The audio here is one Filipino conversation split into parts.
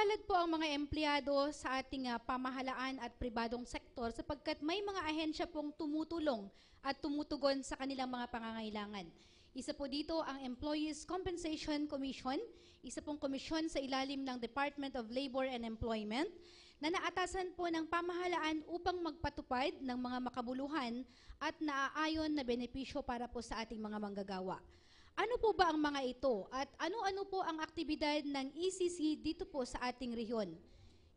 Mapalad po ang mga empleyado sa ating pamahalaan at pribadong sektor sapagkat may mga ahensya pong tumutulong at tumutugon sa kanilang mga pangangailangan. Isa po dito ang Employees Compensation Commission, isa pong komisyon sa ilalim ng Department of Labor and Employment na naatasan po ng pamahalaan upang magpatupad ng mga makabuluhan at naaayon na benepisyo para po sa ating mga manggagawa. Ano po ba ang mga ito at ano-ano po ang aktibidad ng ECC dito po sa ating rehiyon?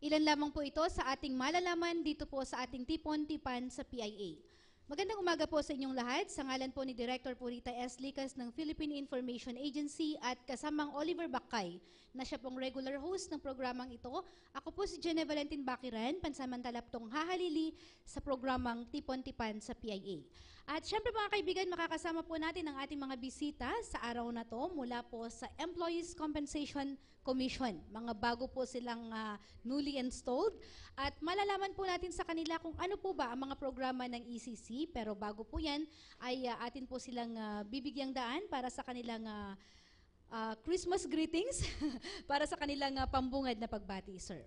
Ilan lamang po ito sa ating malalaman dito po sa ating tipon-tipan sa PIA. Magandang umaga po sa inyong lahat. Sa ngalan po ni Director Purita S. Licas ng Philippine Information Agency at kasamang Oliver Bakay na siya pong regular host ng programang ito. Ako po si Jenny Valentin Bakiran, pansamantala pong hahalili sa programang Tipon-Tipan sa PIA. At syempre mga kaibigan, makakasama po natin ang ating mga bisita sa araw na to mula po sa Employees Compensation Commission. Mga bago po silang newly installed at malalaman po natin sa kanila kung ano po ba ang mga programa ng ECC. Pero bago po yan ay atin po silang bibigyang daan para sa kanilang Christmas greetings para sa kanilang pambungad na pagbati, sir.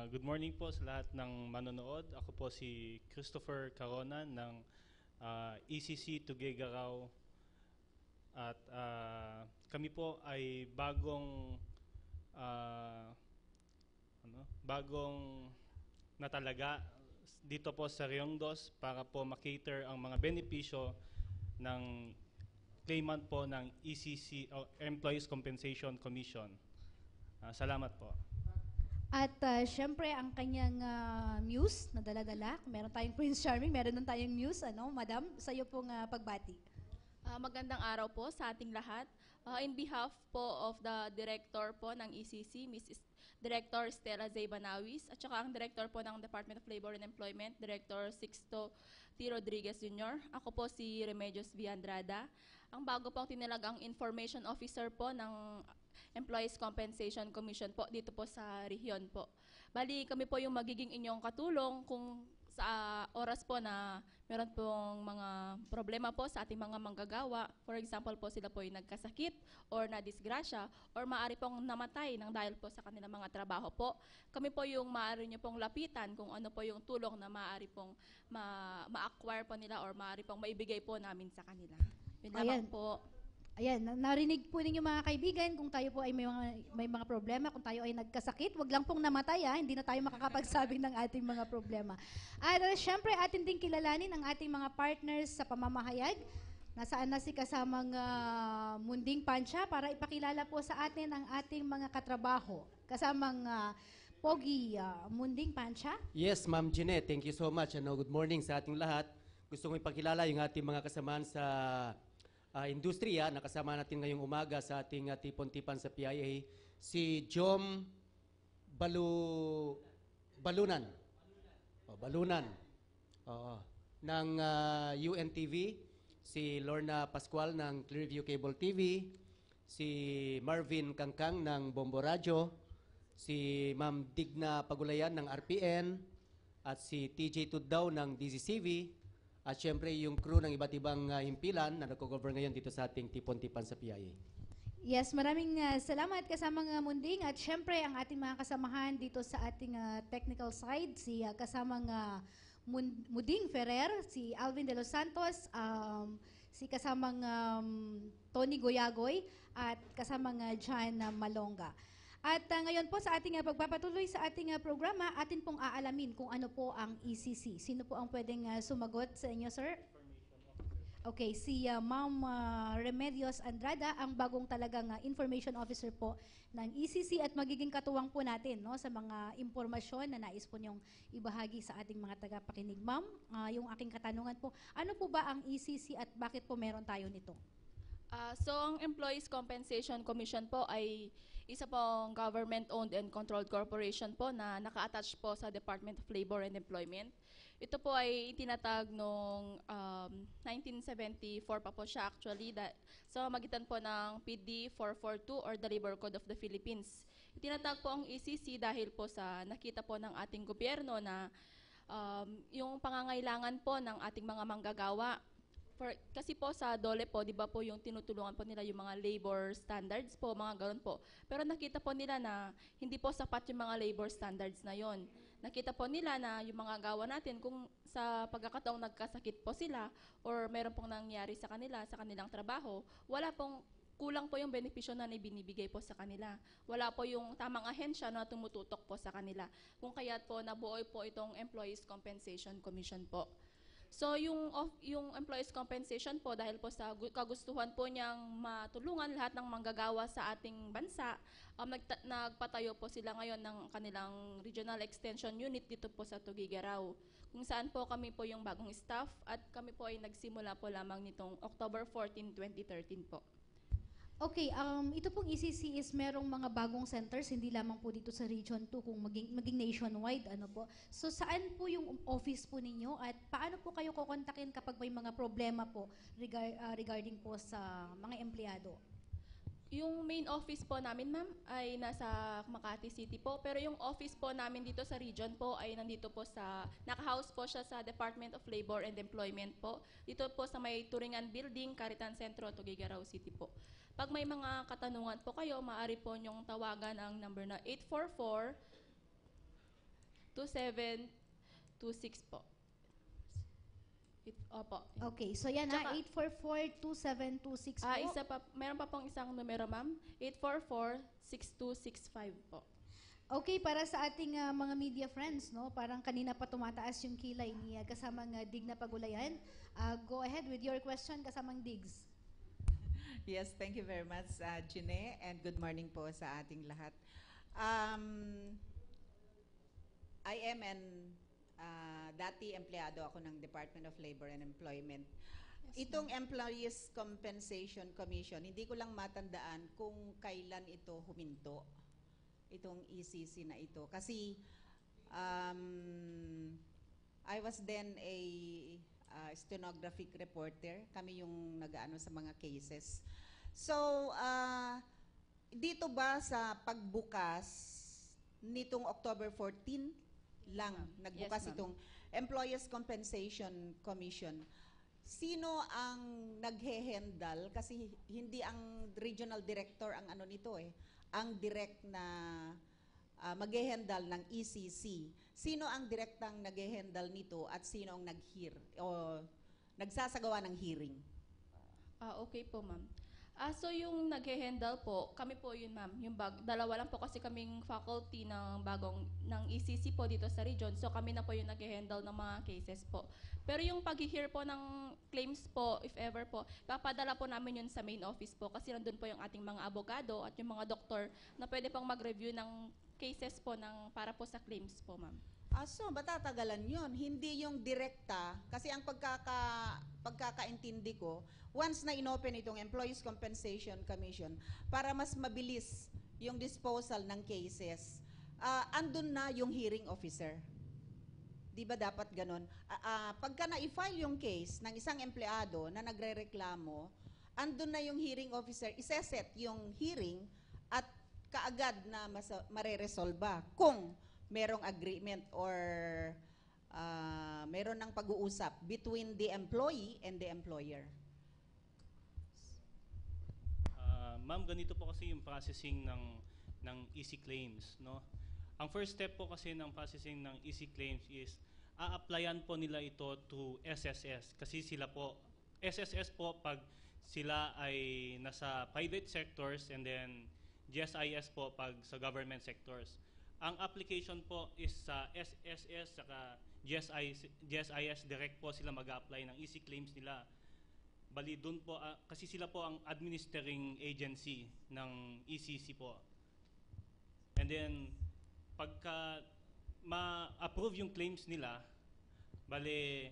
Good morning po sa lahat ng manonood. Ako po si Christopher Carona ng ECC Tuguegarao. At kami po ay bagong natalaga dito po sa Riongdos para po makater ang mga benepisyo ng claimant po ng ECC o Employees Compensation Commission. Salamat po. At syempre ang kanyang muse na dala-dala, meron tayong Prince Charming, meron nun tayong muse, Madam, sa iyo pong pagbati. Magandang araw po sa ating lahat. In behalf po of the Director po ng ECC, Mrs. Director Stella Zay Banawis, at saka ang Director po ng Department of Labor and Employment, Director Sixto T. Rodriguez Jr. Ako po si Remedios V. Andrada. Ang bago pong tinalagang Information Officer po ng Employees Compensation Commission po dito po sa rehiyon po. Bali, kami po yung magiging inyong katulong kung sa oras po na meron pong mga problema po sa ating mga manggagawa. For example po, sila po yung nagkasakit or nadisgrasya or maaari pong namatay ng dahil po sa kanilang mga trabaho po. Kami po yung maaari nyo pong lapitan kung ano po yung tulong na maaari pong ma-acquire po nila or maaari pong maibigay po namin sa kanila. Yun lamang po. Ayan, narinig po ninyo mga kaibigan, kung tayo po ay may mga problema, kung tayo ay nagkasakit, wag lang pong namatay, hindi na tayo makakapagsabi ng ating mga problema. At syempre, atin din kilalanin ang ating mga partners sa pamamahayag. Nasaan na si kasamang Munding Pancha para ipakilala po sa atin ang ating mga katrabaho. Kasamang Pogi Munding Pancha. Yes, Ma'am Jeanette, thank you so much. Good morning sa ating lahat. Gusto kong ipakilala yung ating mga kasamaan sa industriya. Nakasama natin ngayong umaga sa ating tipon-tipan sa PIA, si Jom Balunan. Balunan. Ng UNTV, si Lorna Pascual ng Clearview Cable TV, si Marvin Kangkang ng Bombo Radio, si Ma'am Digna Pagulayan ng RPN, at si TJ Tuddaw ng DZCV, at syempre yung crew ng iba't ibang himpilan na nag-cover ngayon dito sa ating tipon-tipan sa PIA. Yes, maraming salamat kasamang Munding at syempre ang ating mga kasamahan dito sa ating technical side, si kasamang Munding Ferrer, si Alvin De Los Santos, si kasamang Tony Goyagoy at kasamang John Malonga. At ngayon po sa ating pagpapatuloy sa ating programa, atin pong aalamin kung ano po ang ECC. Sino po ang pwedeng sumagot sa inyo, sir? Okay, si Ma'am Remedios Andrada, ang bagong talagang information officer po ng ECC at magiging katuwang po natin sa mga impormasyon na nais po niyong ibahagi sa ating mga tagapakinig. Ma'am, yung aking katanungan po, ano po ba ang ECC at bakit po meron tayo nito? So, ang Employees Compensation Commission po ay isa pong government-owned and controlled corporation po na naka-attach po sa Department of Labor and Employment. Ito po ay itinatag noong 1974 pa po siya actually sa magitan po ng PD 442 or the Labor Code of the Philippines. Itinatag po ang ECC dahil po sa nakita po ng ating gobyerno na yung pangangailangan po ng ating mga manggagawa Kasi po sa DOLE po, di ba po yung tinutulungan po nila yung mga labor standards po, mga ganun po. Pero nakita po nila na hindi po sapat yung mga labor standards na yon. Nakita po nila na yung mga gawa natin, kung sa pagkakataong nagkasakit po sila or meron pong nangyari sa kanila, sa kanilang trabaho, kulang po yung benepisyo na ibinibigay po sa kanila. Wala po yung tamang ahensya na tumututok po sa kanila. Kung kaya't po nabuo po itong Employees Compensation Commission po. So yung Employees Compensation po, dahil po sa kagustuhan po niyang matulungan lahat ng manggagawa sa ating bansa, nagpatayo po sila ngayon ng kanilang Regional Extension Unit dito po sa Tugigaraw, kung saan po kami po yung bagong staff at kami po ay nagsimula po lamang nitong October 14, 2013 po. Okay, ito pong ECC is merong mga bagong centers, hindi lamang po dito sa Region 2, kung maging nationwide, ano po. So, saan po yung office po ninyo at paano po kayo kukontakin kapag may mga problema po regarding po sa mga empleyado? Yung main office po namin, ma'am, ay nasa Makati City po. Pero yung office po namin dito sa region po ay nandito po naka-house po siya sa Department of Labor and Employment po. Dito po sa may Turingan Building, Caritan Centro, Tuguegarao City po. Pag may mga katanungan po kayo, maaari po niyong tawagan ang number na 844-2726 po. Opo. Okay, so yan Tsaka- 844-2726 po. Meron pa pong isang numero, ma'am. 844-6265 po. Okay, para sa ating mga media friends, no, parang kanina pa tumataas yung kilay ni kasamang Digna Pagulayan. Go ahead with your question, kasamang Digs. Yes, thank you very much, Gine, and good morning po sa ating lahat. I am dati empleyado ako ng Department of Labor and Employment. Itong Employees Compensation Commission, hindi ko lang matandaan kung kailan ito huminto, itong ECC na ito. Kasi I was then a stenographic reporter. Kami yung nag-aano sa mga cases. So, dito ba sa pagbukas nitong October 14 lang, nagbukas Yes, ma'am. itong Employees Compensation Commission, sino ang naghe-handle? Kasi hindi ang regional director ang ano nito ang direct na maghe-handle ng ECC. Sino ang direktang naghe-handle nito at sino ang nagsasagawa ng hearing? Okay po, ma'am. So yung naghe-handle po, kami po yun, ma'am. Dalawa lang po kasi kaming faculty ng ECC po dito sa region. So kami na po yung naghe-handle ng mga cases po. Pero yung pag-hear po ng claims po, if ever po, papadala po namin yun sa main office po kasi nandun po yung ating mga abogado at yung mga doktor na pwede pong mag-review ng cases po para po sa claims po, ma'am. So, matatagalan yun. Hindi yung direkta, kasi ang pagkakaintindi ko, once na inopen itong Employees Compensation Commission, para mas mabilis yung disposal ng cases, andun na yung hearing officer. Di ba dapat ganun? Pagka na-file yung case ng isang empleyado na nagre-reklamo, andun na yung hearing officer, iseset yung hearing at kaagad na mareresolba kung merong agreement or meron ng pag-uusap between the employee and the employer. Ma'am, ganito po kasi yung processing ng EC claims, no? Ang first step po kasi ng processing ng EC claims is a-applyan po nila ito to SSS kasi sila po SSS po pag sila ay nasa private sectors and then GSIS po pag sa government sectors. Ang application po is sa SSS saka GSIS direct po sila mag-apply ng EC claims nila. Bali doon po kasi sila po ang administering agency ng ECC po. And then pagka ma-approve yung claims nila, bali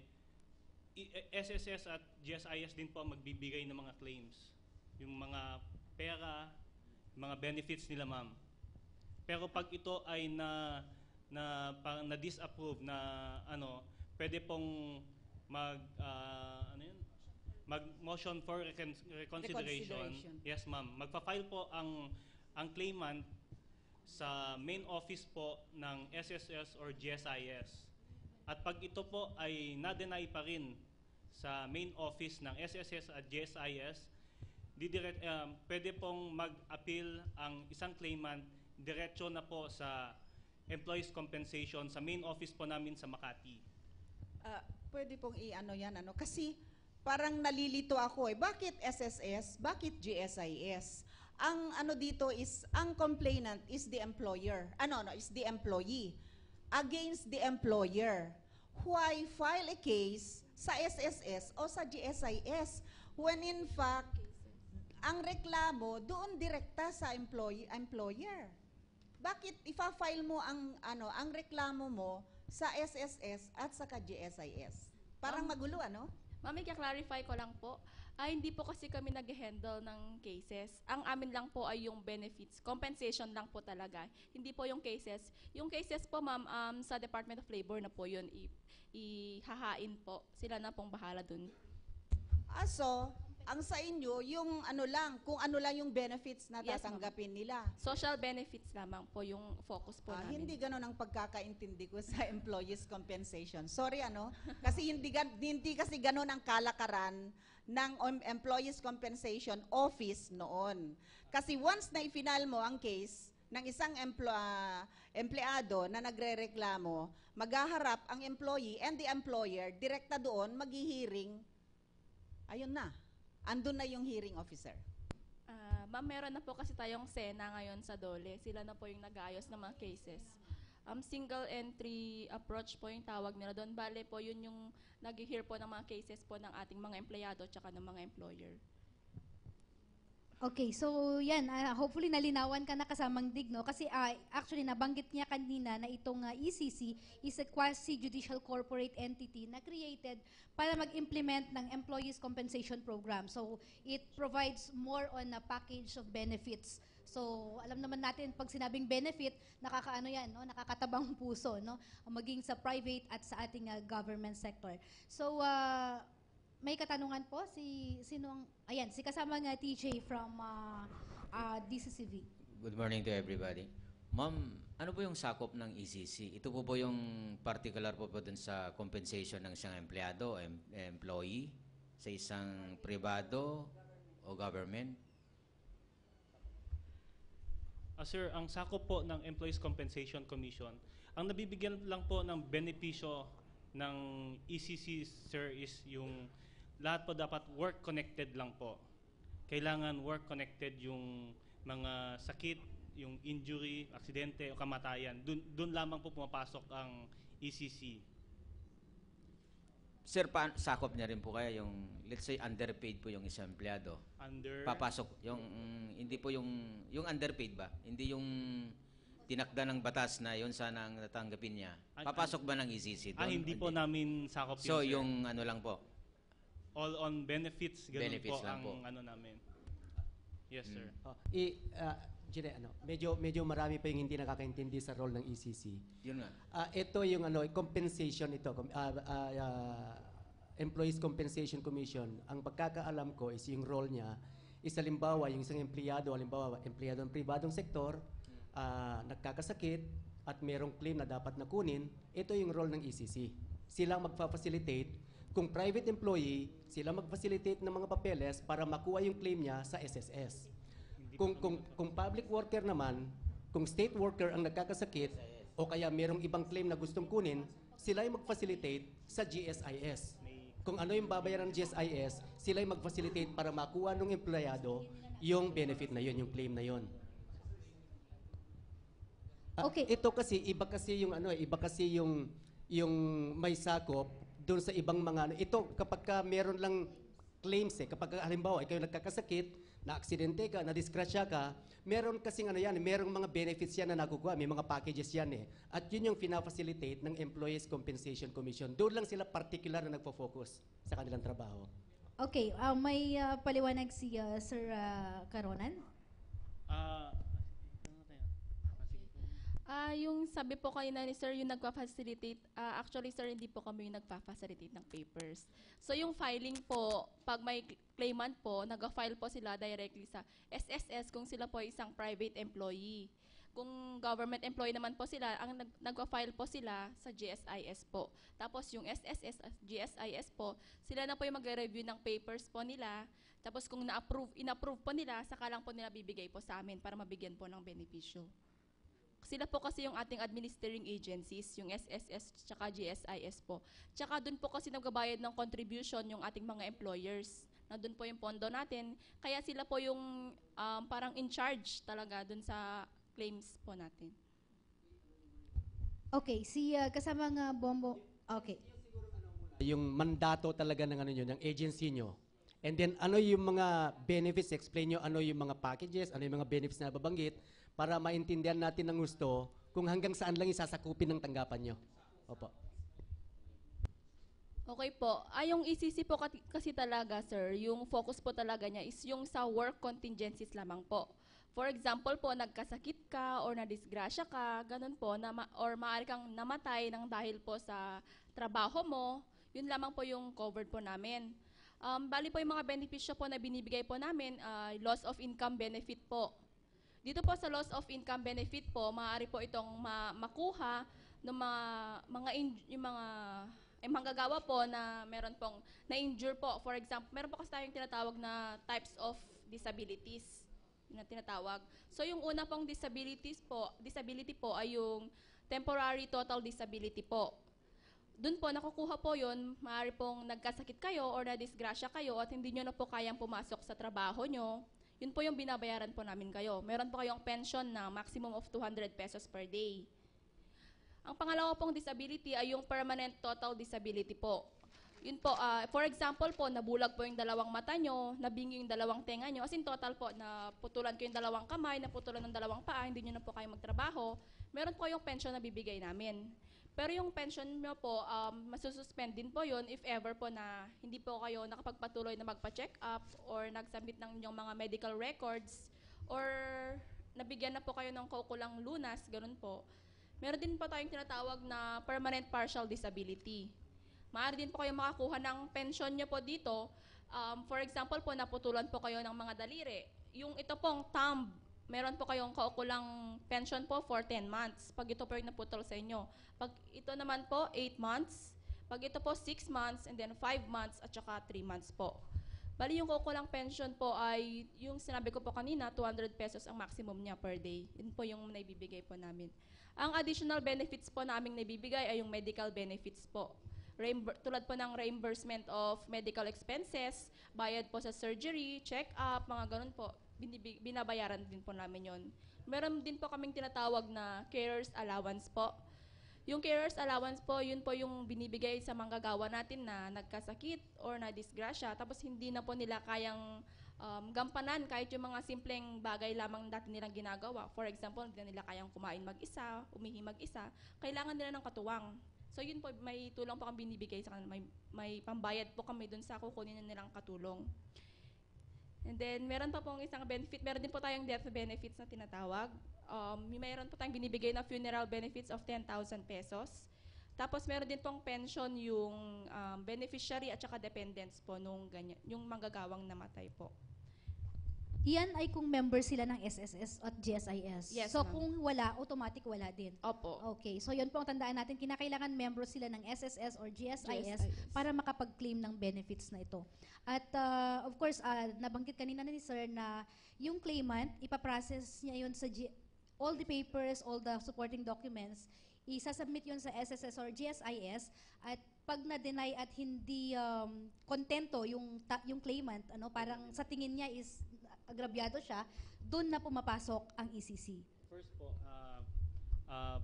SSS at GSIS din po magbibigay ng mga claims. Yung mga pera, mga benefits nila, ma'am. Pero pag ito ay na-disapprove na pwede pong mag-motion for reconsideration. Yes, ma'am. Magpa-file po ang claimant sa main office po ng SSS or GSIS. At pag ito po ay na-deny pa rin sa main office ng SSS at GSIS, pwede pong mag-appeal ang isang claimant diretso na po sa employees compensation sa main office po namin sa Makati. Pwede pong i-ano yan, ano? Kasi parang nalilito ako eh. Bakit SSS? Bakit GSIS? Ang ano dito is, ang complainant is the employer. Is the employee against the employer. Why file a case sa SSS o sa GSIS when in fact, ang reklamo doon direkta sa employer? Bakit ifa-file mo ang reklamo mo sa SSS at sa GSIS? Parang magulo, ano? Ma'am, i-clarify ko lang po. Hindi po kasi kami nag-handle ng cases. Ang amin lang po ay yung benefits. Compensation lang po talaga. Hindi po yung cases. Yung cases po, ma'am, sa Department of Labor na po yun, ihahain po. Sila na pong bahala dun. So, ang sa inyo, yung kung ano lang yung benefits na Yes, tatanggapin nila. Social benefits lamang po yung focus po namin. Hindi ganun ang pagkakaintindi ko sa employees compensation. Sorry, kasi hindi kasi ganun ang kalakaran ng employees compensation office noon. Kasi once na i-final mo ang case ng isang empleyado na nagrereklamo, maghaharap ang employee and the employer, direkta doon, maghihiring, ayun na, andun na yung hearing officer. Ma'am, meron na po kasi tayong SENA ngayon sa DOLE. Sila na po yung nag-aayos ng mga cases. Single entry approach po yung tawag nila doon. Bale po, yun yung nag-hear po ng mga cases po ng ating mga empleyado at saka ng mga employer. Okay, so yan, hopefully nalinawan ka na kasamang dig, no? Kasi actually nabanggit niya kanina na itong ECC is a quasi-judicial corporate entity na created para mag-implement ng Employees Compensation Program. So it provides more on a package of benefits. So alam naman natin pag sinabing benefit, nakakaano yan, no? Nakakatabang puso, no? Maging sa private at sa ating government sector. So may katanungan po si kasama nga TJ from DCCV. Good morning to everybody. Ma'am, ano po yung sakop ng ECC? Ito po yung particular po dun sa compensation ng isang empleyado, employee, sa isang pribado o government? Sir, ang sakop po ng Employees Compensation Commission, ang nabibigyan lang po ng benepisyo ng ECC, sir, is yung lahat po dapat work-connected lang po. Kailangan work-connected yung mga sakit, yung injury, aksidente o kamatayan. Doon lamang po pumapasok ang ECC. Sir, sakop niya rin po kaya yung, let's say, underpaid po yung isang empleyado? Papasok, hindi po yung underpaid ba? Hindi yung tinakda ng batas na yun sana ang natanggapin niya. Papasok ba ng ECC doon? Hindi po namin sakop yun, So, sir. yung ano lang po? All on benefits, ganun Benefits po lang ang po. ano namin. Yes, sir. Gine, medyo marami pa yung hindi nakakaintindi sa role ng ECC. Yun nga. Ito yung compensation ito, Employees Compensation Commission. Ang pagkakaalam ko is yung role niya is halimbawa yung isang empleyado ng pribadong sektor, nagkakasakit at merong claim na dapat nakunin, ito yung role ng ECC. Sila magfa-facilitate. Kung private employee, sila mag-facilitate ng mga papeles para makuha yung claim niya sa SSS. Kung public worker naman, kung state worker ang nagkakasakit o kaya merong ibang claim na gustong kunin, sila yung mag-facilitate sa GSIS. Kung ano yung babayaran ng GSIS, sila yung mag-facilitate para makuha ng empleyado yung benefit na yun, yung claim na yun. Okay. Ito kasi iba kasi yung may sakop doon sa ibang mga ito kapag meron lang claims kapag halimbawa ikaw nagkakasakit, na aksidente ka, na disgrasya ka, meron kasing merong mga benefits yan na nakukuha, may mga packages yan At yun yung fina-facilitate ng Employees Compensation Commission. Doon lang sila particular na nagfo-focus sa kanilang trabaho. Okay, may paliwanag si Sir Caronan. Yung sabi po kanina ni Sir, yung nagpa-facilitate, actually Sir, hindi po kami yung nagpa-facilitate ng papers. So yung filing po, pag may claimant po, nag-file po sila directly sa SSS kung sila po isang private employee. Kung government employee naman po sila, ang nagpa-file po sila sa GSIS po. Tapos yung SSS at GSIS po, sila na po yung magre-review ng papers po nila. Tapos kung in-approve po nila, saka lang po nila bibigay po sa amin para mabigyan po ng benepisyo. Sila po kasi yung ating administering agencies, yung SSS tsaka GSIS po. Tsaka dun po kasi nagbabayad ng contribution yung ating mga employers. Nandun po yung pondo natin. Kaya sila po yung parang in charge talaga dun sa claims po natin. Okay, si kasamang Bombo. Okay. Yung mandato talaga ng ano yun, ng agency nyo. And then ano yung mga benefits, explain nyo ano yung mga packages, ano yung mga benefits na babanggit para maintindihan natin ng gusto kung hanggang saan lang isasakupin ng tanggapan nyo. Opo. Okay po. Yung ECC po kasi talaga, sir, yung focus po talaga niya is yung sa work contingencies lamang po. For example po, nagkasakit ka or nadisgrasya ka, ganun po, or maaari kang namatay ng dahil po sa trabaho mo, yun lamang po yung covered po namin. Bali po yung mga benepisyo po na binibigay po namin, loss of income benefit po. Dito po sa loss of income benefit po, maaari po itong makuha ng yung mga manggagawa po na meron pong na-injure po. For example, meron po kasi tayong tinatawag na types of disabilities na tinatawag. So yung una pong disability po ay yung temporary total disability po. Doon po nakukuha po yun, maaari pong nagkasakit kayo or nadisgrasya kayo at hindi nyo na po kayang pumasok sa trabaho nyo. Yun po yung binabayaran po namin kayo. Meron po kayong pension na maximum of 200 pesos per day. Ang pangalawa pong disability ay yung permanent total disability po. Yun po, for example po, nabulag po yung dalawang mata nyo, nabingi yung dalawang tenga nyo, as in total po, naputulan ko yung dalawang kamay, naputulan ng dalawang paa, hindi nyo na po kayo magtrabaho, meron po yung pension na bibigay namin. Pero yung pension nyo po, masususpend din po yun if ever po na hindi po kayo nakapagpatuloy na magpa-check up or nag-submit ng inyong mga medical records or nabigyan na po kayo ng kaukulang lunas, ganun po. Meron din po tayong tinatawag na permanent partial disability. Maaari din po kayo makakuha ng pension nyo po dito. For example po, naputulan po kayo ng mga daliri. Yung ito pong thumb, meron po kayong kaukulang pension po for 10 months. Pag ito po yung naputol sa inyo. Pag ito naman po, 8 months. Pag ito po, 6 months, and then 5 months, at saka 3 months po. Bali, yung kaukulang pension po ay, yung sinabi ko po kanina, 200 pesos ang maximum niya per day. Yun po yung naibibigay po namin. Ang additional benefits po namin naibibigay ay yung medical benefits po. Tulad po ng reimbursement of medical expenses, bayad po sa surgery, check-up, mga ganun po, binabayaran din po namin yon. Meron din po kaming tinatawag na carers allowance po. Yung carers allowance po, yun po yung binibigay sa manggagawa natin na nagkasakit or na-disgrasya, tapos hindi na po nila kayang gampanan kahit yung mga simpleng bagay lamang dati nilang ginagawa. For example, hindi na nila kayang kumain mag-isa, umihi mag-isa, kailangan nila ng katuwang. So yun po, may tulong po kami binibigay sa kanila. May pambayad po kami dun sa kukunin na nilang katulong. And then, meron pa pong isang benefit. Meron din po tayong death benefits na tinatawag. Meron po tayong binibigay na funeral benefits of 10,000 pesos. Tapos, meron din pong pension yung beneficiary at saka dependents po nung ganyan, yung manggagawang namatay po. Yan ay kung member sila ng SSS at GSIS. Yes, So ma'am. kung wala, automatic wala din. Opo. Okay, so yun po ang tandaan natin, kinakailangan member sila ng SSS or GSIS para makapag-claim ng benefits na ito. At of course, nabanggit kanina ni Sir na yung claimant, ipaprocess niya yun sa all the papers, all the supporting documents, isasubmit yun sa SSS or GSIS at pag na-deny at hindi kontento yung claimant, parang sa tingin niya is agrabyado siya, doon na pumapasok ang ECC. First po,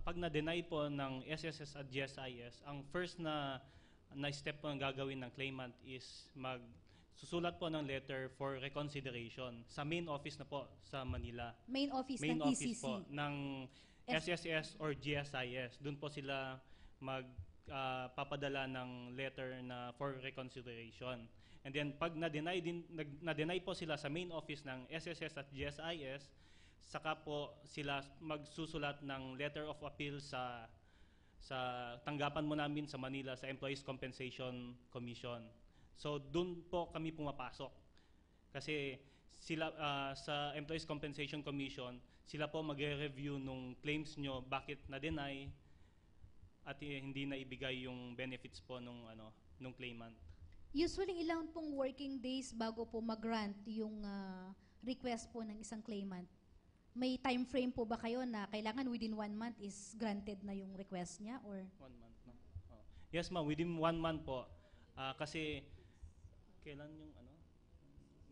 pag na-deny po ng SSS at GSIS, ang first na step po ang gagawin ng claimant is susulat po ng letter for reconsideration sa main office na po sa Manila. Main office Main ng office ECC. po ng SSS or GSIS. Doon po sila papadala ng letter na for reconsideration. And then pag na-deny po sila sa main office ng SSS at GSIS, saka po sila magsusulat ng letter of appeal sa tanggapan mo namin sa Manila sa Employees Compensation Commission. So doon po kami pumapasok. Kasi sila sa Employees Compensation Commission, sila po magre-review nung claims nyo, bakit na-deny at hindi na ibigay yung benefits po nung claimant. Usually, ilang pong working days bago po mag-grant yung request po ng isang claimant? May time frame po ba kayo na kailangan within 1 month is granted na yung request niya? Or 1 month, no? Oh. Yes, ma'am. Within 1 month po. Kasi, kailan yung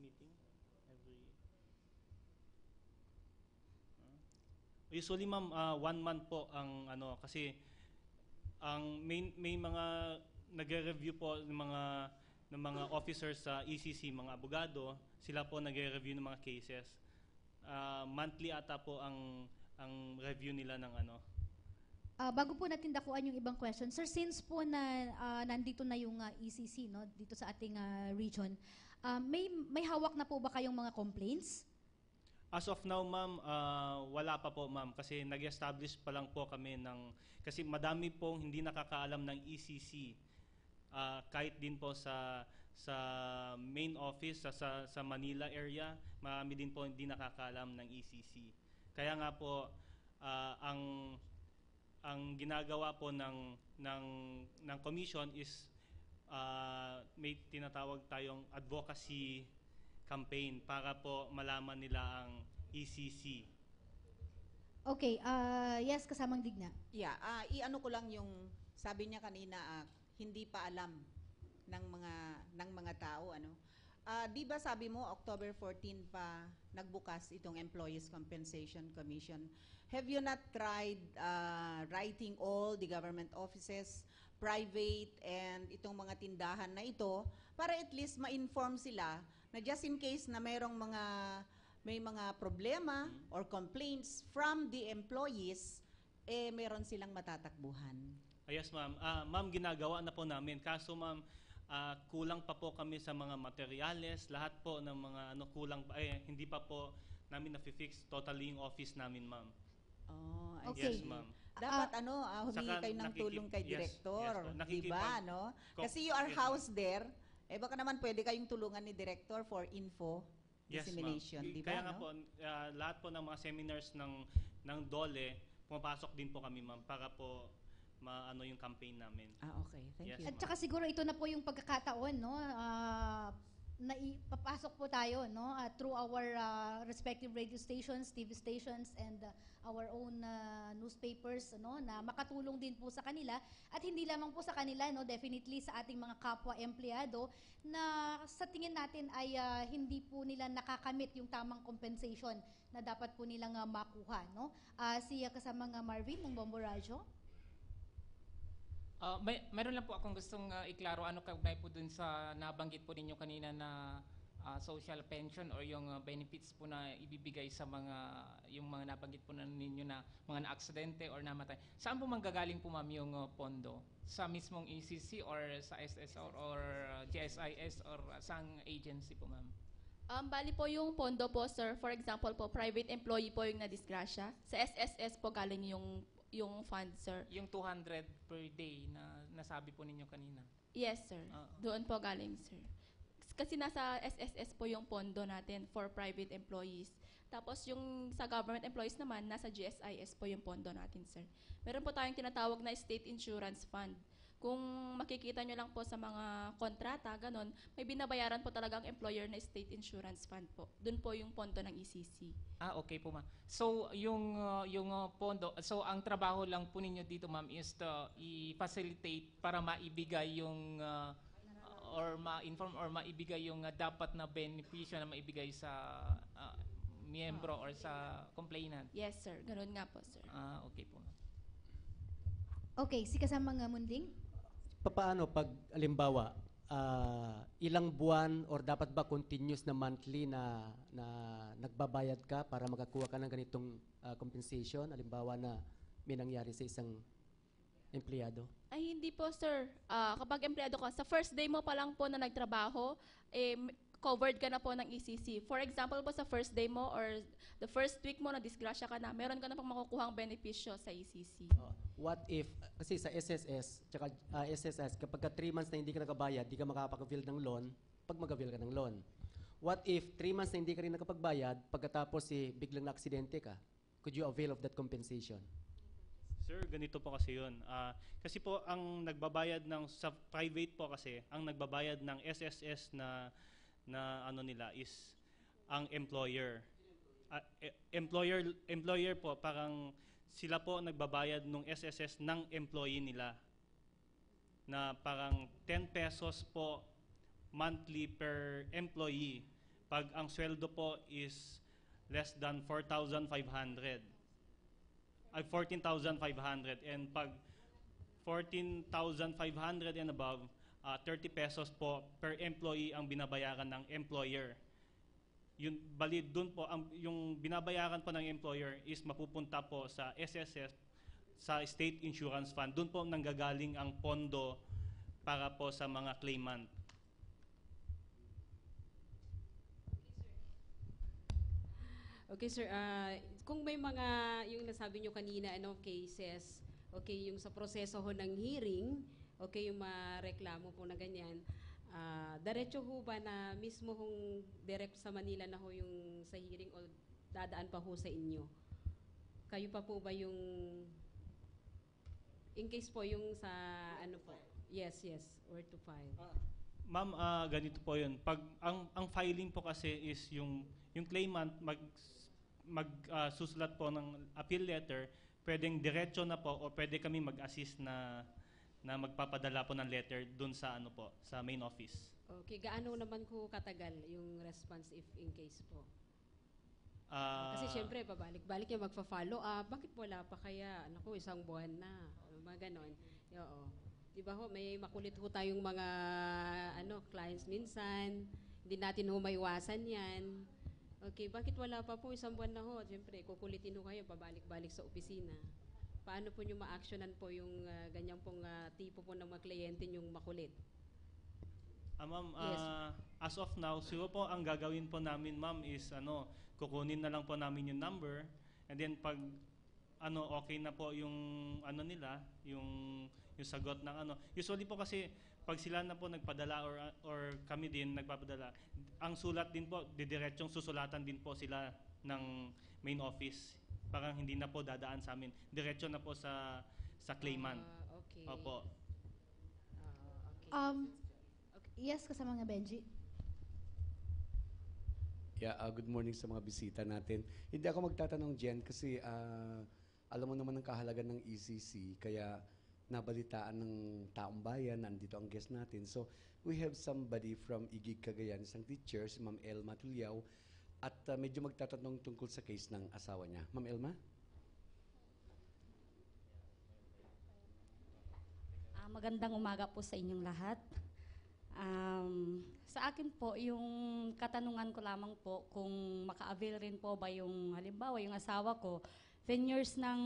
meeting? Usually, ma'am, 1 month po ang kasi ang may mga nagre-review po ng mga officers sa ECC, mga abogado, sila po nagre-review ng mga cases. Monthly ata po ang review nila ng bago po natin dakuan yung ibang question, sir, since po na nandito na yung ECC, no, dito sa ating region, may hawak na po ba kayong mga complaints? As of now, ma'am, wala pa po, ma'am, kasi nag-establish pa lang po kami kasi madami pong hindi nakakaalam ng ECC. Kahit din po sa main office sa Manila area, marami din po hindi nakakaalam ng ECC. Kaya nga po ang ginagawa po ng commission is may tinatawag tayong advocacy campaign para po malaman nila ang ECC. Okay, yes, kasamang Digna. Yeah, iano ko lang yung sabi niya kanina, hindi pa alam ng mga tao, ano. 'Di ba sabi mo October 14 pa nagbukas itong Employees Compensation Commission? Have you not tried writing all the government offices, private, and itong mga tindahan na ito para at least ma-inform sila na just in case na may mga problema or complaints from the employees, meron silang matatakbuhan? Yes, ma'am. Ma'am, ginagawa na po namin. Kaso, ma'am, kulang pa po kami sa mga materyales, lahat po ng mga kulang pa, hindi pa po namin na-fix totally yung office namin, ma'am. Oh, I Okay. Yes, ma'am. Dapat humingi Saka kayo ng tulong kay yes, Director, yes, di ba, no? Kasi you are yes, housed there, baka naman pwede kayong tulungan ni Director for info Yes, dissemination, ma'am. di ba, Kaya nga no? po, lahat po ng mga seminars ng DOLE, pumapasok din po kami, ma'am, para po maano yung campaign namin. Okay. Thank Yes, you. At saka siguro ito na po yung pagkakataon, no, na ipapasok po tayo, no, through our respective radio stations, TV stations, and our own newspapers, no, na makatulong din po sa kanila, at hindi lamang po sa kanila, no, definitely sa ating mga kapwa empleyado na sa tingin natin ay hindi po nila nakakamit yung tamang compensation na dapat po nilang makuha, no. Si kasamang Marvin ng Bombo Radyo. Mayroon lang po akong gustong iklaro, kaugnay po dun sa nabanggit po ninyo kanina na social pension or yung benefits po na ibibigay sa yung mga nabanggit po na ninyo na mga na-aksidente or namatay. Saan po manggagaling po, ma'am, yung pondo? Sa mismong ECC or sa SSR or GSIS or saang agency po, ma'am? Bali po yung pondo po, sir. For example po, private employee po yung nadisgrasya. Sa SSS po galing yung fund, sir. Yung 200 per day na nasabi po ninyo kanina. Yes, sir. Doon po galing, sir. Kasi nasa SSS po yung pondo natin for private employees. Tapos yung sa government employees naman, nasa GSIS po yung pondo natin, sir. Meron po tayong tinatawag na State Insurance Fund. Kung makikita nyo lang po sa mga kontrata, ganon, may binabayaran po talaga ang employer na State Insurance Fund po. Doon po yung pondo ng ECC. Okay po, ma'am. So, yung pondo, so ang trabaho lang po ninyo dito, ma'am, is to i-facilitate para maibigay yung or ma-inform or maibigay yung dapat na benepisyo na maibigay sa miyembro or sa complainant. Yes, sir. Ganon nga po, sir. Okay po, ma'am. Okay, si kasamang Munding. Paano pag alimbawa ilang buwan or dapat ba continuous na monthly na nagbabayad ka para makakuha ka ng ganitong compensation, alimbawa na may nangyari sa isang empleyado? Ay, hindi po, sir. Kapag empleyado ka, sa first day mo pa lang po na nagtrabaho, covered ka na po ng ECC. For example po, sa first day mo or the first week mo na disgrasya ka na, meron ka na pang makukuhang benepisyo sa ECC. What if, kasi sa SSS, tsaka SSS, kapag 3 months na hindi ka nakabayad, di ka makapag-avail ng loan, pag mag-avail ka ng loan. What if 3 months na hindi ka rin nakapagbayad, pagkatapos biglang na-aksidente ka? could you avail of that compensation? Sir, ganito po kasi yun. Kasi po ang nagbabayad sa private po kasi, ang nagbabayad ng SSS na ano nila is ang employer. Employer po, parang sila po nagbabayad ng SSS ng employee nila. Na parang 10 pesos po monthly per employee. Pag ang sweldo po is less than 4,500. Ay 14,500, and pag 14,500 and above, 30 pesos po per employee ang binabayaran ng employer. Yun, bali doon po yung binabayaran po ng employer is mapupunta po sa SSS, sa State Insurance Fund. Doon po nanggagaling ang pondo para po sa mga claimant. Okay, sir. Kung may mga, yung nasabi nyo kanina, cases, okay, yung sa proseso ho ng hearing, okay, yung mareklamo po na ganyan, diretso ho ba na mismo hong direct sa Manila na ho yung sa hearing o dadaan pa ho sa inyo? Kayo pa po ba yung, in case po yung sa, ano po? Yes, where to file? Ma'am, ganito po yun. Pag ang filing po kasi is yung claimant susulat po ng appeal letter, pwedeng diretso na po o pwede kami mag-assist na magpapadala po ng letter dun sa ano po, sa main office. Okay, gaano naman ko katagal yung response if in case po? Kasi syempre, pabalik-balik yung magfa-follow up. Bakit wala pa kaya? Naku, isang buwan na. Mga ganon. Oo. Diba ho, may makulit ho tayong mga clients minsan. Hindi natin ho maiwasan yan. Okay, bakit wala pa po? Isang buwan na ho. Siyempre, kukulitin ho kayo, pabalik-balik sa opisina. Paano po nyo ma-actionan po yung ganyang pong tipo po ng mga kliyente yung makulit? Ma'am, Yes. as of now, siguro po ang gagawin po namin, ma'am, is kukunin na lang po namin yung number, and then pag okay na po yung nila, yung sagot ng Usually po kasi pag sila na po nagpadala or kami din nagpapadala, ang sulat din po, didiretsong susulatan din po sila ng main office. Parang hindi na po dadaan sa amin. Diretso na po sa claimant. Okay. Opo. Okay. Yes, kasama nga Benji. Yeah, good morning sa mga bisita natin. Hindi ako magtatanong, Jen, kasi alam mo naman ang kahalagan ng ECC, kaya nabalitaan ng taong bayan, nandito ang guest natin. So, we have somebody from Igig Cagayan, isang teacher, si Ma'am Elma Tulyaw, at medyo magtatanong tungkol sa case ng asawa niya. Ma'am Elma? Magandang umaga po sa inyong lahat. Sa akin po, yung katanungan ko lamang po kung maka-avail rin po ba yung, halimbawa, yung asawa ko, 10 years nang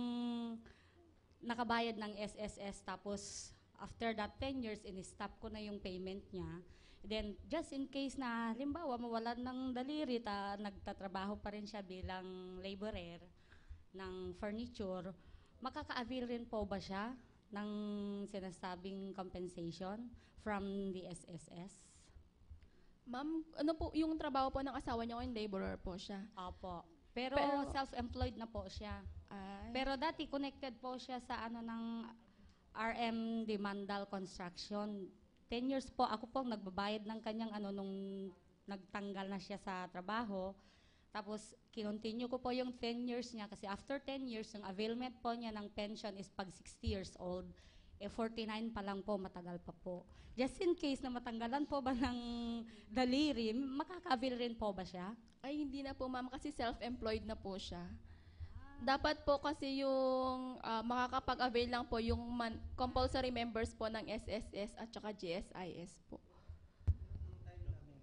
nakabayad ng SSS, tapos after that 10 years, in-stop ko na yung payment niya. Then, just in case na, halimbawa, mawalan ng daliri, nagtatrabaho pa rin siya bilang laborer ng furniture, makaka-avail rin po ba siya ng sinasabing compensation from the SSS? Ma'am, ano po yung trabaho po ng asawa niyo ngayon? Laborer po siya. Opo. Pero self-employed na po siya. Pero dati connected po siya sa ng RM Demandal Construction. 10 years po, ako po nagbabayad ng kanyang nung nagtanggal na siya sa trabaho. Tapos, kinontinue ko po yung 10 years niya kasi after 10 years, yung availment po niya ng pension is pag 60 years old. 49 pa lang po, matagal pa po. Just in case na matanggalan po ba ng daliri, makaka-avail rin po ba siya? Ay, hindi na po ma'am kasi self-employed na po siya. Dapat po kasi yung makakapag-avail lang po yung compulsory members po ng SSS at saka GSIS po.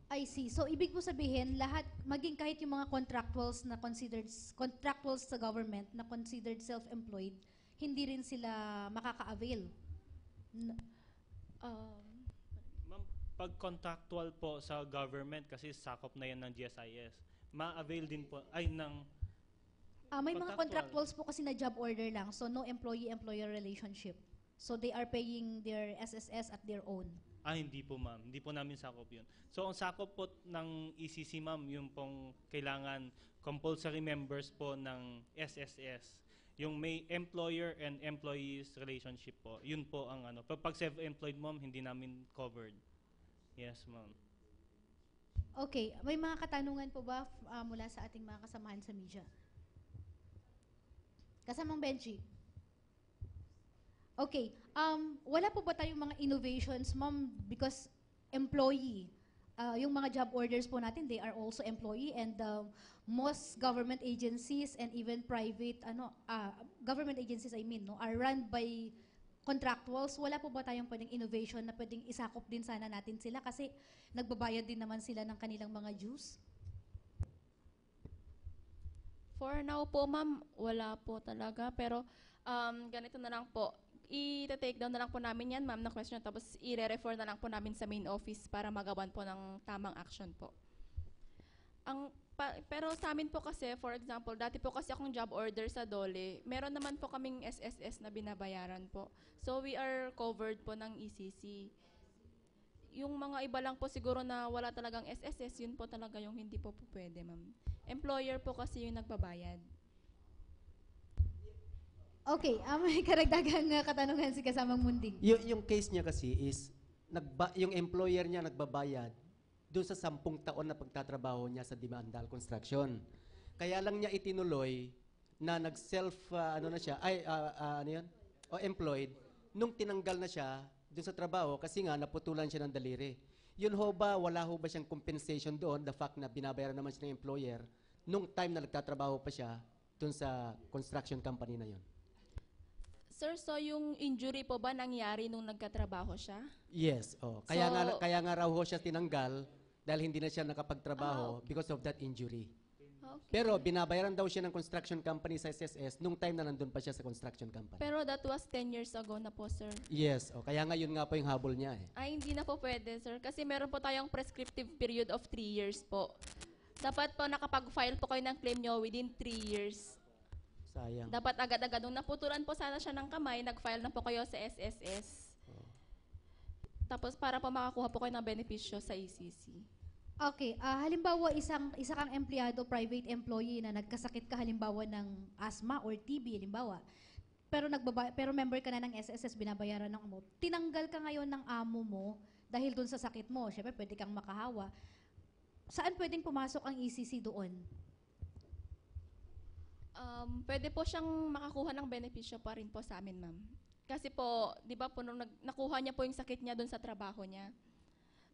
I see. So, ibig po sabihin, lahat, maging kahit yung mga contractuals sa government na considered self-employed, hindi rin sila makaka-avail. Ma'am, pag contractual po sa government, kasi sakop na yan ng GSIS, ma-avail din po, may mga Contractual. contractuals po kasi na job order lang, so no employee-employer relationship. So they are paying their SSS at their own. Hindi po ma'am. Hindi po namin sakop yun. So ang sakop po ng ECC ma'am, yung pong kailangan compulsory members po ng SSS. Yung may employer and employees relationship po. Yun po ang ano. Pag self-employed ma'am, hindi namin covered. Yes ma'am. Okay, may mga katanungan po ba mula sa ating mga kasamahan sa media? Kasamang Benji. Okay, wala po ba tayong mga innovations, ma'am, because employee, yung mga job orders po natin, they are also employee, and most government agencies and even private, government agencies, no, are run by contractuals. Wala po ba tayong pwedeng innovation na pwedeng isakop din sana natin sila kasi nagbabayad din naman sila ng kanilang mga dues? For now po, ma'am, wala po talaga. Pero ganito na lang po. I-take down na lang po namin yan, ma'am, na question. Tapos i-refer na lang po namin sa main office para magawan po ng tamang action po. Pero sa amin po kasi, for example, dati po kasi akong job order sa DOLE, meron naman po kaming SSS na binabayaran po. So we are covered po ng ECC. Yung mga iba lang po siguro na wala talagang SSS, yun po talaga yung hindi po pwede, ma'am. Employer po kasi yung nagbabayad. Okay, may karagdagang katanungan si kasamang Munding. Yung case niya kasi is, yung employer niya nagbabayad doon sa 10 taon na pagtatrabaho niya sa Dimandal Construction. Kaya lang niya itinuloy na nag-self, employed, nung tinanggal na siya doon sa trabaho kasi nga naputulan siya ng daliri. Yun ho ba, wala ho ba siyang compensation doon, the fact na binabayaran naman siya ng employer, nung time na nagtatrabaho pa siya doon sa construction company na yun? Sir, so yung injury po ba nangyari nung nagkatrabaho siya? Yes. Kaya nga raw ho siya tinanggal dahil hindi na siya nakapagtrabaho because of that injury. Okay. Pero binabayaran daw siya ng construction company sa SSS nung time na nandun pa siya sa construction company. Pero that was 10 years ago na po, sir. Yes. Kaya nga yun nga po yung habol niya eh. Ay, hindi na po pwede, sir. Kasi meron po tayong prescriptive period of 3 years po. Dapat po nakapag-file po kayo ng claim nyo within 3 years. Sayang. Dapat agad-agad. Nung naputulan po sana siya ng kamay, nag-file na po kayo sa SSS. Tapos para po makakuha po kayo ng benepisyo sa ECC. Okay, halimbawa isa kang empleyado, private employee na nagkasakit ka halimbawa ng asthma or TB halimbawa. Pero member ka na ng SSS, binabayaran ng amo. Tinanggal ka ngayon ng amo mo dahil dun sa sakit mo. Syempre pwede kang makahawa. Saan pwedeng pumasok ang ECC doon? Pwede po siyang makakuha ng benepisyo pa rin po sa amin, ma'am. Kasi po, di ba po, nung nakuha niya po yung sakit niya dun sa trabaho niya.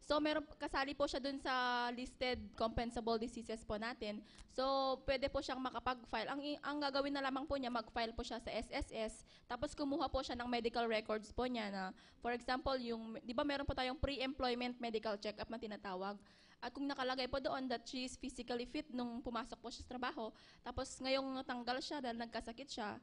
So, kasali po siya dun sa listed compensable diseases po natin. So, pwede po siyang makapag-file. Ang gagawin na lamang po niya, mag-file po siya sa SSS, tapos kumuha po siya ng medical records po niya na, for example, di ba meron po tayong pre-employment medical check-up na tinatawag. At kung nakalagay po doon that she is physically fit nung pumasok po siya sa trabaho, tapos ngayong natanggal siya dahil nagkasakit siya,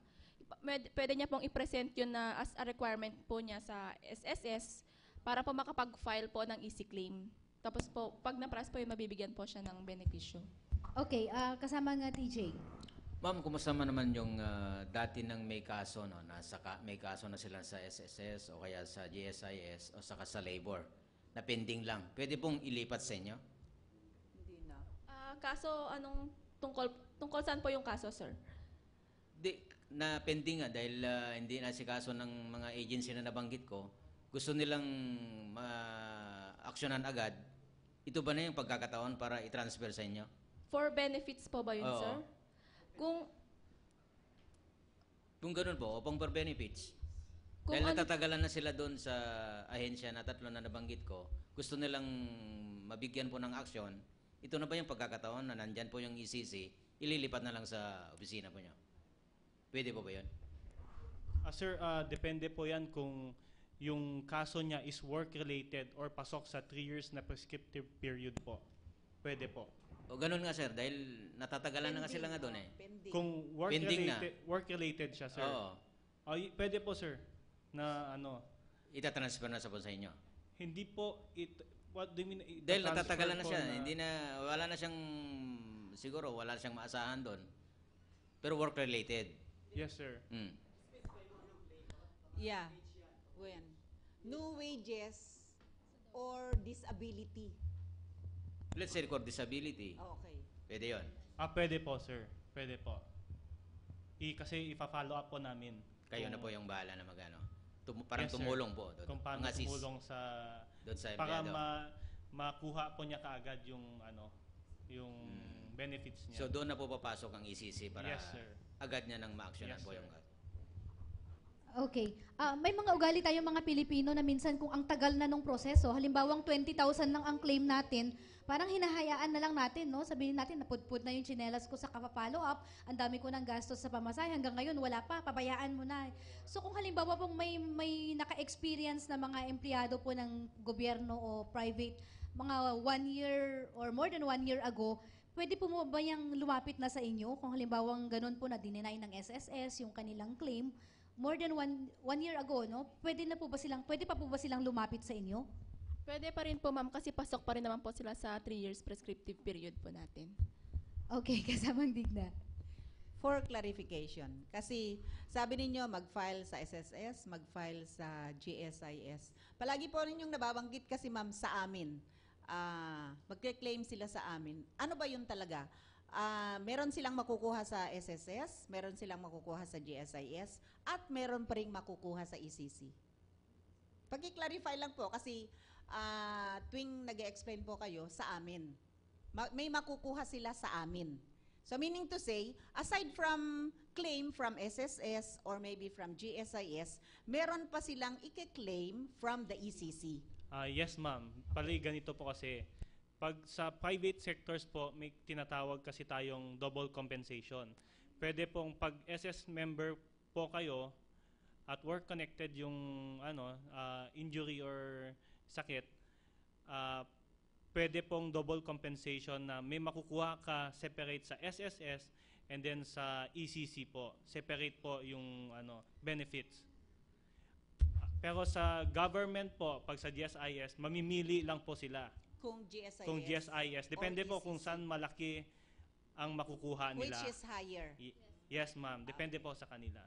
pwede niya pong i-present yun na as a requirement po niya sa SSS para po makapag-file po ng EC claim. Tapos po, pag na-pass po yun, mabibigyan po siya ng benepisyo. Okay, kasama nga TJ. Ma'am, kumusta naman yung dati nang may kaso, no? May kaso na sila sa SSS o kaya sa GSIS o saka sa labor na pending lang. Pwede pong ilipat sa inyo? Hindi na. Kaso, tungkol saan po yung kaso, sir? Na pending nga dahil hindi na si kaso ng mga agency na nabanggit ko. Gusto nilang ma-aksyonan agad. Ito ba na yung pagkakataon para i-transfer sa inyo? For benefits po ba yun, Oo. sir? Kung ganun po, upang for benefits. Kung Dahil ano- natatagalan na sila doon sa ahensya na tatlo na nabanggit ko, gusto nilang mabigyan po ng aksyon, ito na ba yung pagkakataon na nandyan po yung ECC, ililipat na lang sa opisina po niyo? Pwede po ba yun? Sir, depende po yan kung yung kaso niya is work-related or pasok sa 3 years na prescriptive period po. Pwede po. O ganun nga sir, dahil natatagalan na nga sila nga doon eh. Pending. Kung Pending na. work-related siya, sir. Oo. Pwede po, sir, na Itatransfer na sa po sa inyo. hindi po, what do you mean? Dahil ita-transfer natatagalan na po siya, wala na siyang, siguro wala siyang maasahan doon. Pero work-related. Yes, sir. Mm. Yeah. When? New wages or disability? Let's say record disability. Okay. Pwede yun. Pwede po, sir. Pwede po. Kasi ipa-follow up po namin. Kayo na Kung- po yung bahala na magano. Parang Yes, sir. tumulong po doon. Kung paano Mag-assist tumulong sa doon sa para empleyado. makuha po niya kaagad yung yung benefits niya. So doon na po papasok ang ECC para Yes, sir. agad niya nang ma-actionan Yes, po sir. yung Okay. May mga ugali tayong mga Pilipino na minsan kung ang tagal na nung proseso, halimbawang 20,000 lang ang claim natin, parang hinahayaan na lang natin, no? Sabihin natin, napudpud na yung tsinelas ko sa kapapalo up, ang dami ko ng gastos sa pamasahe, hanggang ngayon wala pa, pabayaan mo na. So kung halimbawa pong may naka-experience na mga empleyado po ng gobyerno o private, mga 1 year or more than 1 year ago, pwede po mo ba yung lumapit na sa inyo? Kung halimbawang ganun po na dininay ng SSS yung kanilang claim, more than one year ago, no? Pwede pa po ba silang lumapit sa inyo? Pwede pa rin po, ma'am, kasi pasok pa rin naman po sila sa 3 years prescriptive period po natin. Okay, kasamang Digna. For clarification, kasi sabi ninyo mag-file sa SSS, mag-file sa GSIS. Palagi po ninyong nababanggit kasi ma'am sa amin. Magke-claim sila sa amin. Ano ba yun talaga? Meron silang makukuha sa SSS, meron silang makukuha sa GSIS, at meron pa rin makukuha sa ECC. Pag-clarify lang po kasi tuwing nag-explain po kayo sa amin, may makukuha sila sa amin. So meaning to say, aside from claim from SSS or maybe from GSIS, meron pa silang i-claim from the ECC. Yes, ma'am. Pali ganito po kasi. Pag sa private sectors po, may tinatawag kasi tayong double compensation. Pwede pong pag SS member po kayo at work-connected yung injury or sakit, pwede pong double compensation na may makukuha ka separate sa SSS and then sa ECC po. Separate po yung benefits. Pero sa government po, pag sa GSIS, mamimili lang po sila. Kung GSIS. Depende or po kung ECC. saan malaki ang makukuha nila. Which is higher. Yes, ma'am. Depende po sa kanila.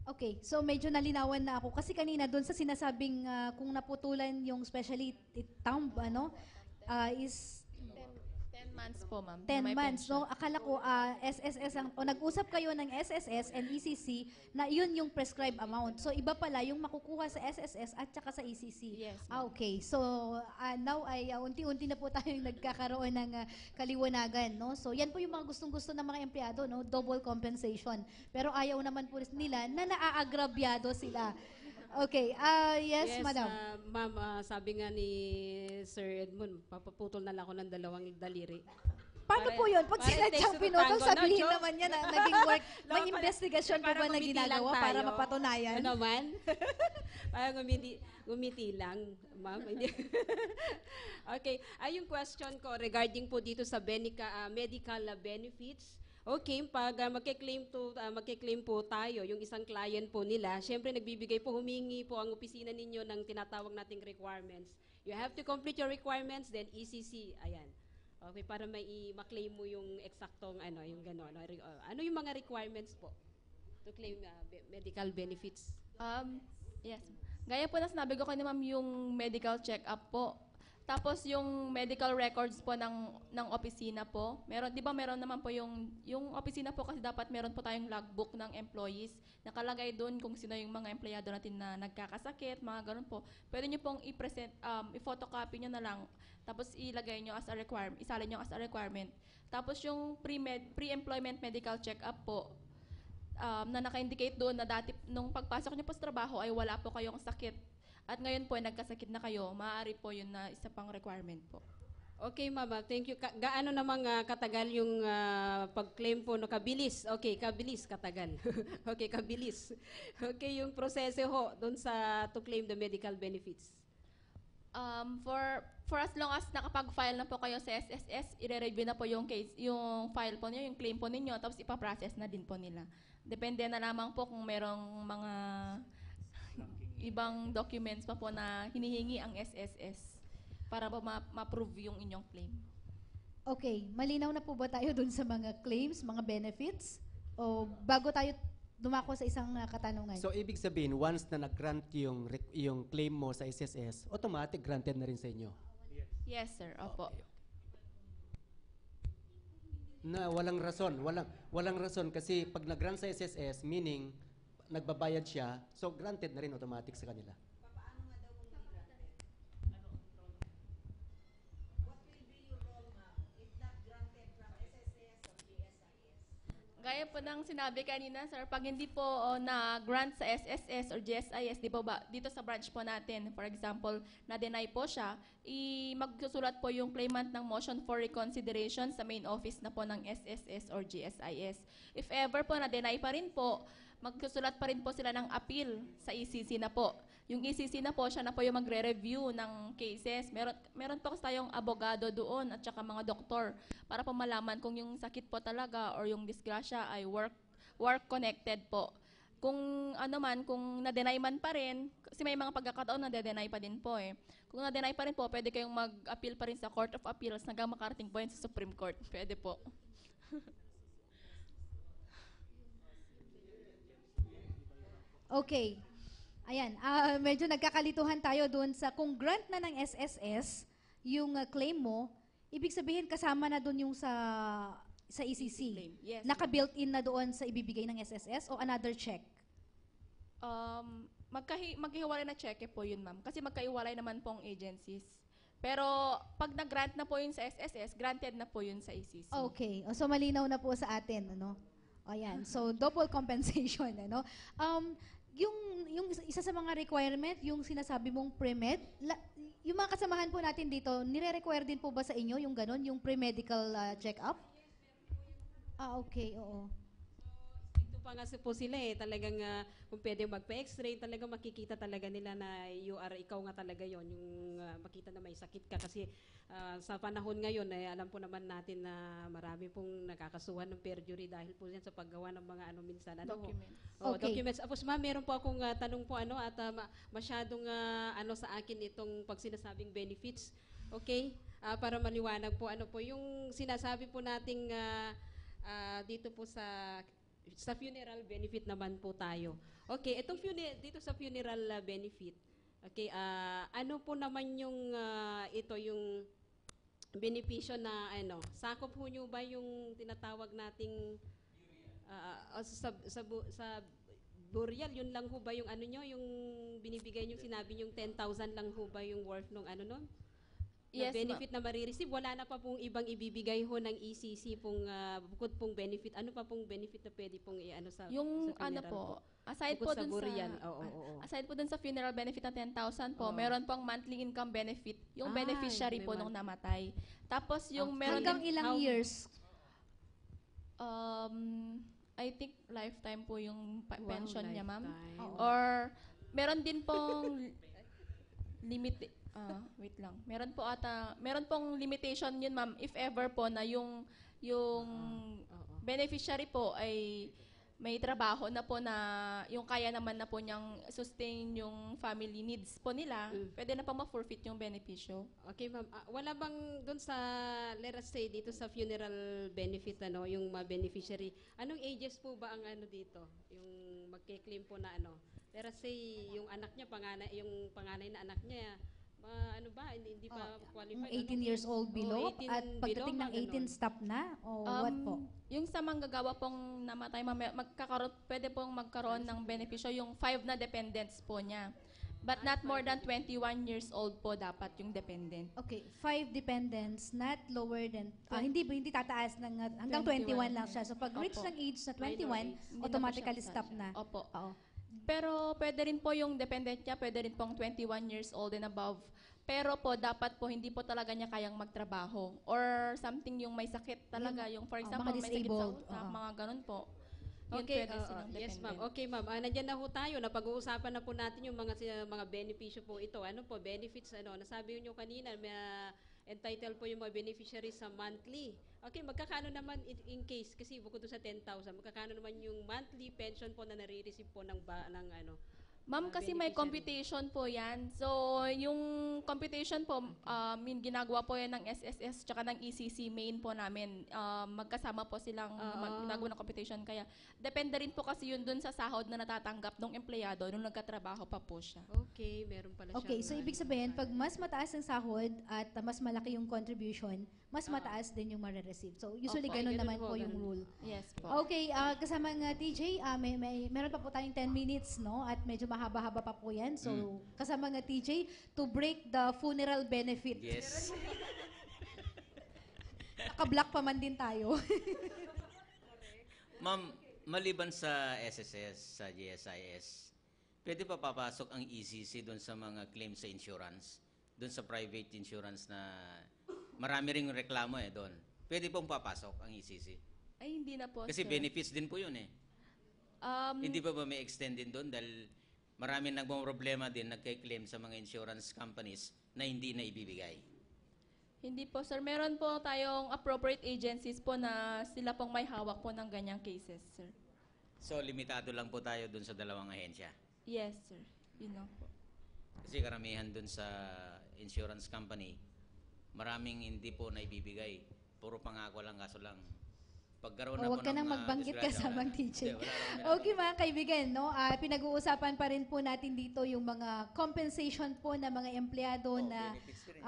Okay, so medyo nalinawan na ako. Kasi kanina doon sa sinasabing kung naputulan yung especially thumb, is 10 months po, ma'am. 10 May months. pension. No? Akala ko SSS o nag-usap kayo ng SSS and ECC na yun yung prescribed amount. So iba pala yung makukuha sa SSS at saka sa ECC. Yes, Okay. So now ay unti-unti na po tayong nagkakaroon ng kaliwanagan, no? So yan po yung mga gustong-gusto ng mga empleyado, no? Double compensation. Pero ayaw naman po nila na naaagrabyado sila. Okay. Yes, madam. Ma'am, sabi nga ni Sir Edmund, papaputol na lang ako ng 2 daliri. Paano po yun? Pag para sila it takes siyang two to pinutol, tango, no, sabihin joke? naman niya na naging work. May Para- investigation pa para ba na ngumiti lang ginagawa para tayo. mapatunayan? Ano naman? Para ngumiti lang, ma'am. Hindi. Okay. Yung question ko regarding po dito sa medical benefits. Okay, pag magke-claim po tayo, yung isang client po nila, syempre nagbibigay po, humingi po ang opisina ninyo ng tinatawag nating requirements. You have to complete your requirements, then ECC, ayan. Okay, para ma-claim mo yung eksaktong yung gano'n. Ano yung mga requirements po to claim medical benefits? Yes. Gaya po na sinabi ko kanina, ma'am, yung medical check-up po. Tapos yung medical records po ng opisina po. Meron, 'di ba meron naman po yung opisina po kasi dapat meron po tayong logbook ng employees. Nakalagay doon kung sino yung mga empleyado natin na nagkakasakit, mga ganun po. Pwede niyo pong i-present, i-photocopy niyo na lang. Tapos ilagay niyo as a requirement, isalin niyo as a requirement. Tapos yung pre-employment medical check-up po, na naka-indicate doon na dati nung pagpasok niyo po sa trabaho ay wala po kayong sakit. At ngayon po, nagkasakit na kayo, maaari po yun na isa pang requirement po. Okay, ma'am. Thank you. Gaano namang katagal yung pag-claim po no kabilis? Okay, kabilis, katagal. Okay, kabilis. Okay, yung proseso ho doon sa to claim the medical benefits. For as long as nakapag-file na po kayo sa SSS, i-review na po yung case, yung file po niyo, yung claim po ninyo, tapos ipaprocess na din po nila. Depende na lamang po kung merong mga ibang documents pa po na hinihingi ang SSS para po ma-approve yung inyong claim. Okay, malinaw na po ba tayo dun sa mga claims, mga benefits? O bago tayo dumako sa isang katanungan. So, ibig sabihin, once na nag-grant yung claim mo sa SSS, automatic granted na rin sa inyo? Yes, sir. Opo. Okay. Na walang rason, walang rason kasi pag nag-grant sa SSS, meaning nagbabayad siya, so granted na rin automatic sa kanila. Gaya po ng sinabi kanina, sir, pag hindi po na-grant sa SSS or GSIS, di po ba, dito sa branch po natin, for example, na-deny po siya, magsusulat po yung claimant ng motion for reconsideration sa main office na po ng SSS or GSIS. If ever po na-deny pa rin po, magsusulat pa rin po sila ng appeal sa ECC na po. Yung ECC na po, siya na po yung magre-review ng cases. Meron po kasi tayong abogado doon at saka mga doktor para po malaman kung yung sakit po talaga or yung disgrasya ay work-connected po. Kung ano man, kung na-deny man pa rin, kasi may mga pagkakataon na na-deny pa din po eh. Kung na-deny pa rin po, pwede kayong mag-appeal pa rin sa Court of Appeals hanggang makarating po yun sa Supreme Court. Pwede po. Okay. Ayan, medyo nagkakalituhan tayo doon sa kung grant na ng SSS yung claim mo, ibig sabihin kasama na doon yung sa ECC. Yes. Naka-built-in na doon sa ibibigay ng SSS o another check? Maghihiwalay na cheque po yun, ma'am. Kasi magkaiwalay naman pong agencies. Pero pag nag-grant na po yun sa SSS, granted na po yun sa ECC. Okay. So malinaw na po sa atin, ano? Ayan. So double compensation, ano? Yung isa sa mga requirement, yung sinasabi mong pre-med, yung mga kasamahan po natin dito, nire-require din po ba sa inyo yung ganon, yung pre-medical check-up? Okay, oo. Ito pa nga po sila talagang kung pwede magpa-x-ray, talagang makikita talaga nila na ikaw nga talaga yon yung makita na may sakit ka kasi sa panahon ngayon alam po naman natin na marami pong nakakasuhan ng perjury dahil po yan sa paggawa ng mga minsan Documents. Okay. Documents. Tapos ma'am, meron po akong tanong po at masyadong sa akin itong pag sinasabing benefits. Okay? Para maliwanag po po yung sinasabi po nating dito po sa funeral benefit naman po tayo. Okay, itong dito sa funeral benefit. Okay, ano po naman yung yung benepisyo na sakop po nyo ba yung tinatawag nating sa burial, yun lang ho ba yung yung binibigay nyo, sinabi nyo 10,000 lang ho ba yung worth nung nun? Yes, Na benefit na marireceive, wala na pa pong ibang ibibigay ho ng ECC pong bukod pong benefit. Ano pa pong benefit na pwede pong sa Yung sa funeral po, aside bukod po dun burial. aside po dun sa funeral benefit na 10,000 po, meron pong monthly income benefit, yung beneficiary may po nung namatay. Tapos yung meron Hanggang din, ilang years? I think lifetime po yung pension niya, ma'am. lifetime. Oo. Or meron din pong wait lang. Meron pong limitation yun, ma'am, if ever po na yung beneficiary po ay may trabaho na po na yung kaya naman na po niyang sustain yung family needs po nila, pwede na pa ma-forfeit yung benepisyo. Okay, ma'am. Wala bang doon sa, let us say, dito sa funeral benefit, yung mga beneficiary, anong ages po ba ang dito? Yung magke-claim po na let us say, yung anak niya, yung panganay na anak niya, hindi pa qualified. 18 years old below? 18 At pagdating ng below, 18, stop na? O what po? Yung sa manggagawa pong namatay, pwede pong magkaroon ng benepisyo yung 5 na dependents po niya. But not more than 21 years old po dapat yung dependent. Okay, 5 dependents, not lower than, hindi tataas hanggang 21 lang siya. So pag reach Opo. ng age na 21, Hindi na po automatically siya stop kasasya. na. Opo. Oo. Pero pwede rin po yung dependent niya, pwede rin pong 21 years old and above. Pero po, dapat po, hindi po talaga niya kayang magtrabaho. Or something yung may sakit talaga. Yung for example, mga may sakit sa disabled. utak, Oo. mga ganun po. Yun Okay, pwede silang yes ma'am. dependent. Okay ma'am, nandiyan na ho tayo. Napag-uusapan na po natin yung mga benepisyo po ito. Benefits, nasabi niyo kanina, may entitled po yung mga beneficiaries sa monthly. Okay, magkakano naman in case, kasi bukod doon sa 10,000, magkakano naman yung monthly pension po na nare-receive po ng Ma'am, kasi may computation po yan. So, yung computation po, ginagawa po yan ng SSS tsaka ng ECC main po namin. Magkasama po silang ginagawa ng computation. Kaya, depende rin po kasi yun dun sa sahod na natatanggap ng empleyado nung nagkatrabaho pa po siya. Okay, meron pala siyang... Okay, so ibig sabihin, pag mas mataas ang sahod at mas malaki yung contribution, mas mataas din yung marireceive. So usually Opo, ganun ganun naman po, po yung ganun. rule. Yes po. Okay, kasama ng TJ, meron pa po tayong 10 minutes, no? At medyo mahaba-haba pa po yan. So kasama ng TJ, to break the funeral benefit. Yes. Naka-block pa man din tayo. Ma'am, maliban sa SSS, sa GSIS, pwede pa papasok ang ECC doon sa mga claims sa insurance, doon sa private insurance na marami ring reklamo doon. Pwede pong papasok ang ECC? Ay, hindi na po, Kasi sir. benefits din po yun Hindi ba may extend din doon dahil marami nagmong-problema din nagkay-claim sa mga insurance companies na hindi na ibibigay? Hindi po, sir. Meron po tayong appropriate agencies po na sila pong may hawak po ng ganyang cases, sir. So, limitado lang po tayo doon sa dalawang ahensya. Yes, sir. Yun lang po. Kasi karamihan doon sa insurance company, maraming hindi po na ibibigay. Puro pangako lang, kaso lang. Pagkaroon na Huwag ka nang magbanggit disgrasya, kasamang wala. TJ. Hindi, wala akong Okay mga kaibigan, no? Pinag-uusapan pa rin po natin dito yung mga compensation po ng mga empleyado na benefits rin.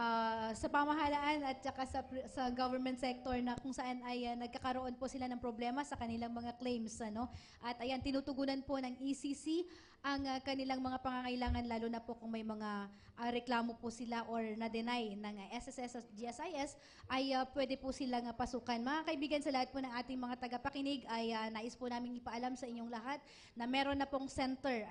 sa pamahalaan at saka sa government sector na kung saan ay nagkakaroon po sila ng problema sa kanilang mga claims. Ano? At ayan, tinutugunan po ng ECC ang kanilang mga pangangailangan, lalo na po kung may mga reklamo po sila or na-deny ng SSS at GSIS, ay pwede po silang pasukan. Mga kaibigan, sa lahat po ng ating mga tagapakinig, ay nais po namin ipaalam sa inyong lahat na meron na pong center,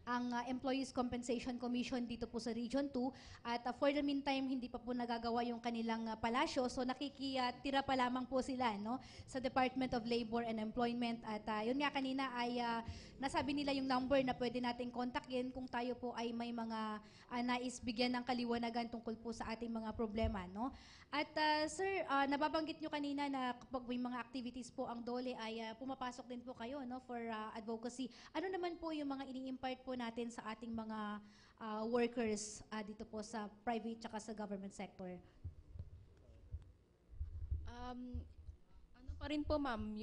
ang Employees Compensation Commission dito po sa Region 2. At for the meantime, hindi pa po nagagawa yung kanilang palasyo, so nakikitira pa lamang po sila sa Department of Labor and Employment. At yun nga kanina ay nasabi nila yung number na pwede nating kontakin kung tayo po ay may mga nais bigyan ng kaliwanagan tungkol po sa ating mga problema. No? At sir, nababanggit nyo kanina na kapag may mga activities po ang DOLE ay pumapasok din po kayo for advocacy. Ano naman po yung mga ini-impart po natin sa ating mga workers dito po sa private tsaka sa government sector? Ano pa rin po, ma'am,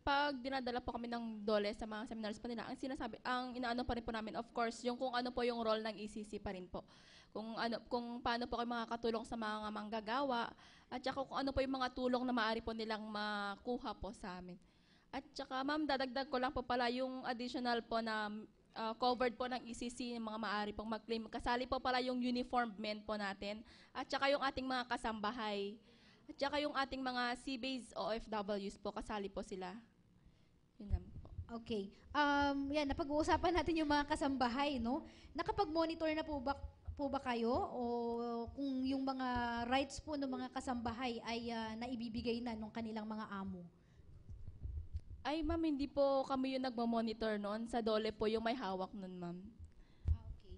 pag dinadala po kami ng DOLE sa mga seminars pa nila, ang inaano pa rin po namin, of course, yung kung ano po yung role ng ECC pa rin po. Kung paano po kayo makakatulong sa mga manggagawa, at saka kung ano po yung mga tulong na maaari po nilang makuha po sa amin. At saka, ma'am, dadagdag ko lang po pala yung additional po na covered po ng ECC, yung mga maaari pong mag-claim. Kasali po pala yung uniformed men po natin, at saka yung ating mga kasambahay, at saka yung ating mga sea-based OFWs po, kasali po sila. Yun naman po. Okay. Yan, napag-uusapan natin yung mga kasambahay, no? Nakapag-monitor na po ba kayo o kung yung mga rights po ng mga kasambahay ay naibibigay na nung kanilang mga amo? Ay, ma'am, hindi po kami yung nagmo-monitor noon. Sa DOLE po yung may hawak noon, ma'am. Okay.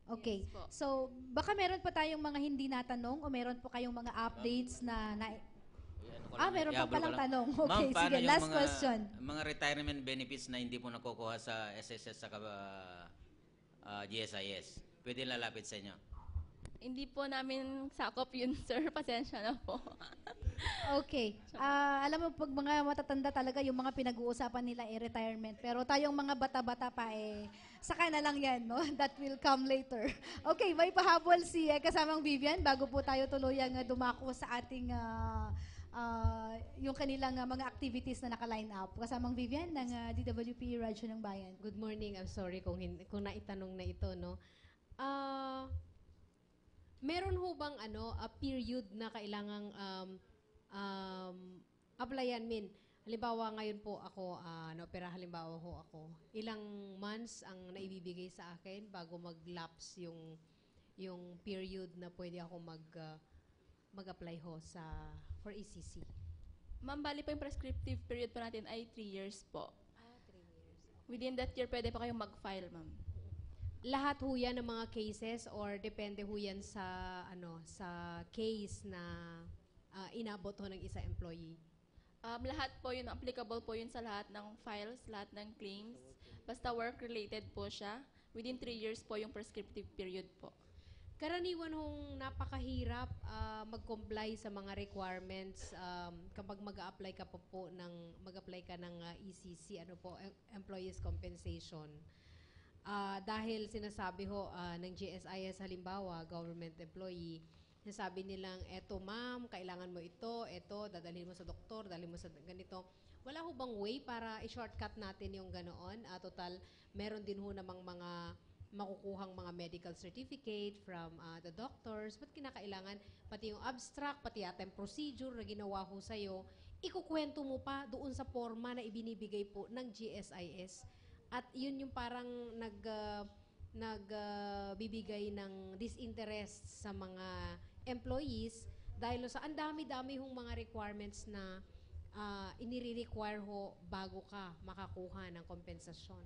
Okay. Yes po. So, baka meron pa tayong mga hindi natanong o meron po kayong mga updates na meron pa palang tanong. Okay, Ma'am, paano sige, yung last question. Mga retirement benefits na hindi po nakukuha sa SSS sa GSIS, pwede lalapit sa inyo? Hindi po namin sakop yun, sir. Pasensya na po. Okay. Alam mo, pag mga matatanda talaga, yung mga pinag-uusapan nila retirement. Pero tayong mga bata-bata pa saka na lang yan, no? That will come later. Okay, may pahabol si kasamang Vivian bago po tayo tuluyang dumako sa ating yung kanilang mga activities na naka-line up. Kasamang Vivian ng DWP Radyo ng Bayan. Good morning. I'm sorry kung naitanong na ito, no? Meron ho bang a period na kailangang applyan min? Halimbawa, ngayon po ako, halimbawa ho ako, ilang months ang naibibigay sa akin bago mag-lapse yung period na pwede ako mag-apply ho for ECC? Ma'am, bali po yung prescriptive period po natin ay 3 years po. 3 years. Within that year, pwede pa kayong mag-file, ma'am. Lahat ho yan ng mga cases or depende ho yan sa case na inabot ho ng isa employee? Lahat po yun, applicable po yun sa lahat ng files, lahat ng claims. Basta work-related po siya. Within 3 years po yung prescriptive period po. Karaniwan hong napakahirap mag-comply sa mga requirements kapag mag-apply ka po mag-apply ka ng ECC, Employees Compensation. Dahil sinasabi ho ng GSIS halimbawa, government employee, sinasabi nilang, eto ma'am, kailangan mo ito, dadalhin mo sa doktor, dadalhin mo sa ganito. Wala ho bang way para i-shortcut natin yung ganoon? Total, meron din ho namang mga makukuhang mga medical certificate from the doctors. Ba't kinakailangan, pati yung abstract, pati yata yung procedure na ginawa ho sa'yo, ikukwento mo pa doon sa forma na ibinibigay po ng GSIS. At yun yung parang nagbibigay ng disinterest sa mga employees dahil sa ang dami-dami hong mga requirements na inire-require ho bago ka makakuha ng kompensasyon.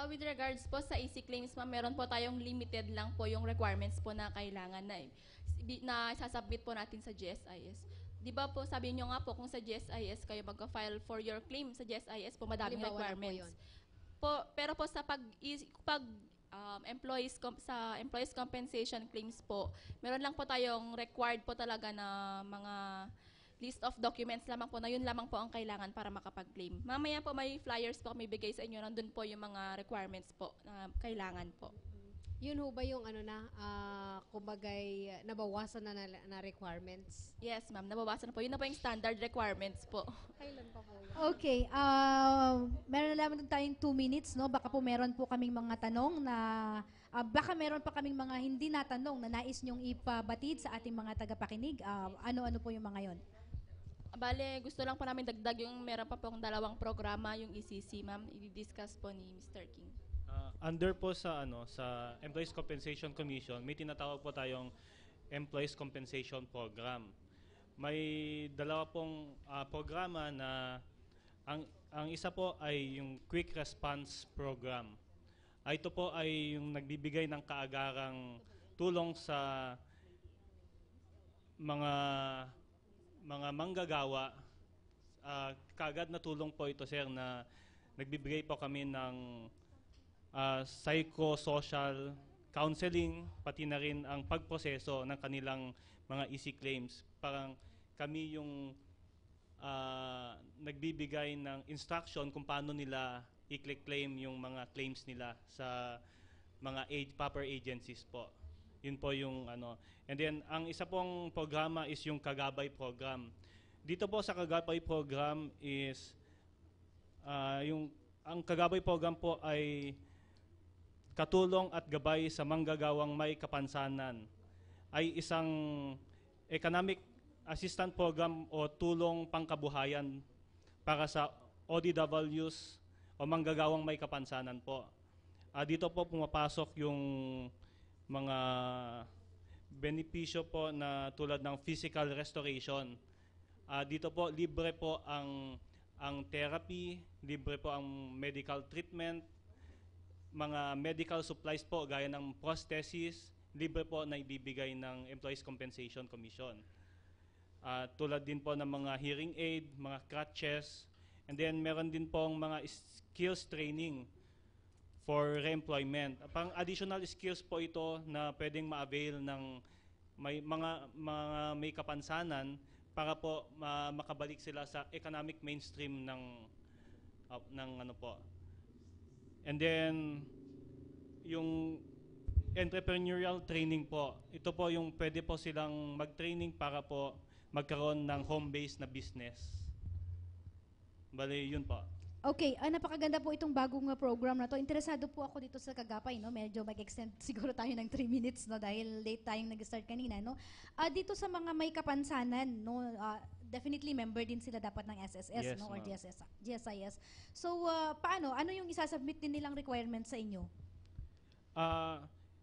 With regards po sa easy claims, ma'am, meron po tayong limited lang po yung requirements po na kailangan na sasubmit po natin sa GSIS. Di ba po, sabi nyo nga po, kung sa GSIS kayo mag-file for your claim sa GSIS po, madaming requirements. Pero po sa employees compensation claims po, meron lang po tayong required po talaga na mga list of documents lamang po na yun lamang po ang kailangan para makapag-claim. Mamaya po may flyers po kami bigay sa inyo, nandun po yung mga requirements po na kailangan po. Yun ho ba yung kumbagay nabawasan na requirements? Yes, ma'am, nabawasan po. Yun na po yung standard requirements po. Kailan pa po yun? Okay, meron na lamang tayong 2 minutes, no? Baka po meron po kaming mga tanong na, baka meron pa kaming mga hindi natanong na nais nyong ipabatid sa ating mga tagapakinig. Ano-ano po yung mga yon? Bale, gusto lang po namin dagdag yung meron pa pong 2 programa, yung ECC, ma'am. I-discuss po ni Mr. King. Under po sa Employees Compensation Commission, may tinatawag po tayong Employees Compensation Program. May 2 pong programa na ang isa po ay yung Quick Response Program. Ito po ay yung nagbibigay ng kaagarang tulong sa mga manggagawa. Kaagad na tulong po ito, sir, na nagbibigay po kami ng psychosocial counseling, pati na rin ang pagproseso ng kanilang mga easy claims. Parang kami yung nagbibigay ng instruction kung paano nila i-claim yung mga claims nila sa mga proper agencies po. Yun po yung And then, ang isa pong programa is yung Kagabay Program. Dito po sa Kagabay Program is, ang Kagabay Program po ay katulong at gabay sa manggagawang may kapansanan. Ay isang economic assistance program o tulong pangkabuhayan para sa ODWs o manggagawang may kapansanan po. Dito po pumapasok yung mga benepisyo po na tulad ng physical restoration. Dito po libre po ang therapy, libre po ang medical treatment, mga medical supplies po gaya ng prosthesis, libre po na ibibigay ng Employees Compensation Commission. Tulad din po ng mga hearing aid, mga crutches, and then meron din po mga skills training for re-employment. Pang additional skills po ito na pwedeng ma-avail ng may kapansanan para po makabalik sila sa economic mainstream ng po. And then yung entrepreneurial training po. Ito po yung pwede po silang mag-training para po magkaroon ng home-based na business. Bale, yun po. Okay, napakaganda po itong bagong program na to. Interesado po ako dito sa Kagapay, no? Medyo mag-extend siguro tayo ng 3 minutes, no? Dahil late tayong nag-start kanina, no? Dito sa mga may kapansanan, no? Definitely member din sila dapat ng SSS, Yes, no? Or ma'am. GSIS. So, paano? Ano yung isasubmit din nilang requirements sa inyo?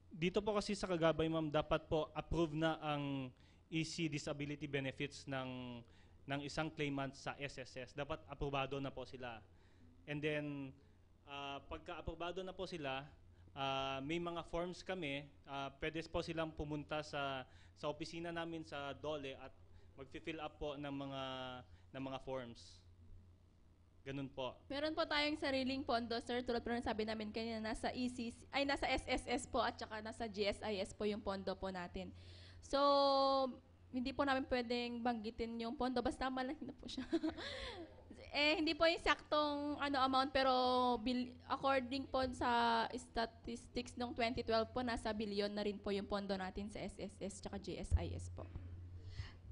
Dito po kasi sa Kagabay, ma'am, dapat po approve na ang EC disability benefits ng isang claimant sa SSS. Dapat aprobado na po sila. And then, pagka-aprobado na po sila, may mga forms kami. Pwede po silang pumunta sa opisina namin sa DOLE at mag-fill up po ng mga forms. Ganun po. Meron po tayong sariling pondo, sir. Tulad po ng sabi namin kanina, nasa ECC, ay nasa SSS po at saka nasa GSIS po yung pondo po natin. So, hindi po namin pwedeng banggitin yung pondo, basta malaki na po siya. Hindi po yung saktong amount, pero according po sa statistics ng 2012 po, nasa billion na rin po yung pondo natin sa SSS at GSIS po.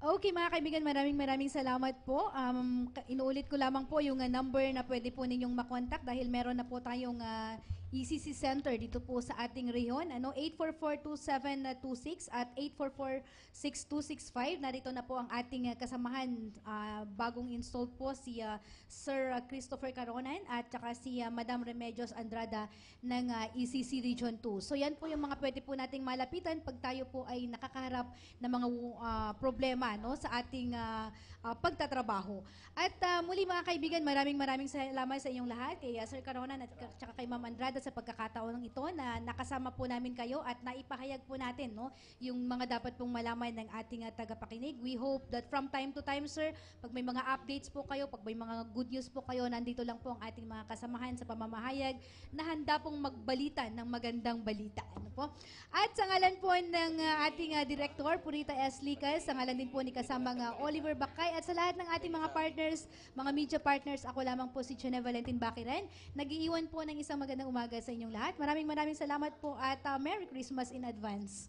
Okay mga kaibigan, maraming salamat po. Inuulit ko lamang po yung number na pwede po ninyong makontak dahil meron na po tayong ECC Center dito po sa ating rehiyon. 844-2726 at 844-6265. Narito na po ang ating kasamahan. Bagong installed po si Sir Christopher Caronan at saka si Madam Remedios Andrada ng ECC Region 2. So yan po yung mga pwede po nating malapitan pag tayo po ay nakakaharap ng mga problema sa ating pagtatrabaho. At muli mga kaibigan, maraming salamat sa inyong lahat, kay Sir Caronan at saka kay Ma'am Andrada sa pagkakataon ito na nakasama po namin kayo at naipahayag po natin yung mga dapat pong malaman ng ating tagapakinig. We hope that from time to time, sir, pag may mga updates po kayo, pag may mga good news po kayo, nandito lang po ang ating mga kasamahan sa pamamahayag na handa pong magbalita ng magandang balita. At sa ngalan po ng ating Director, Purita S. Licas, sa ngalan din po ni kasamang Oliver Bakay at sa lahat ng ating mga partners, mga media partners, ako lamang po si Chene Valentin Bakiran. Nag-iiwan po ng isang magandang umaga sa inyong lahat. Maraming salamat po at Merry Christmas in advance.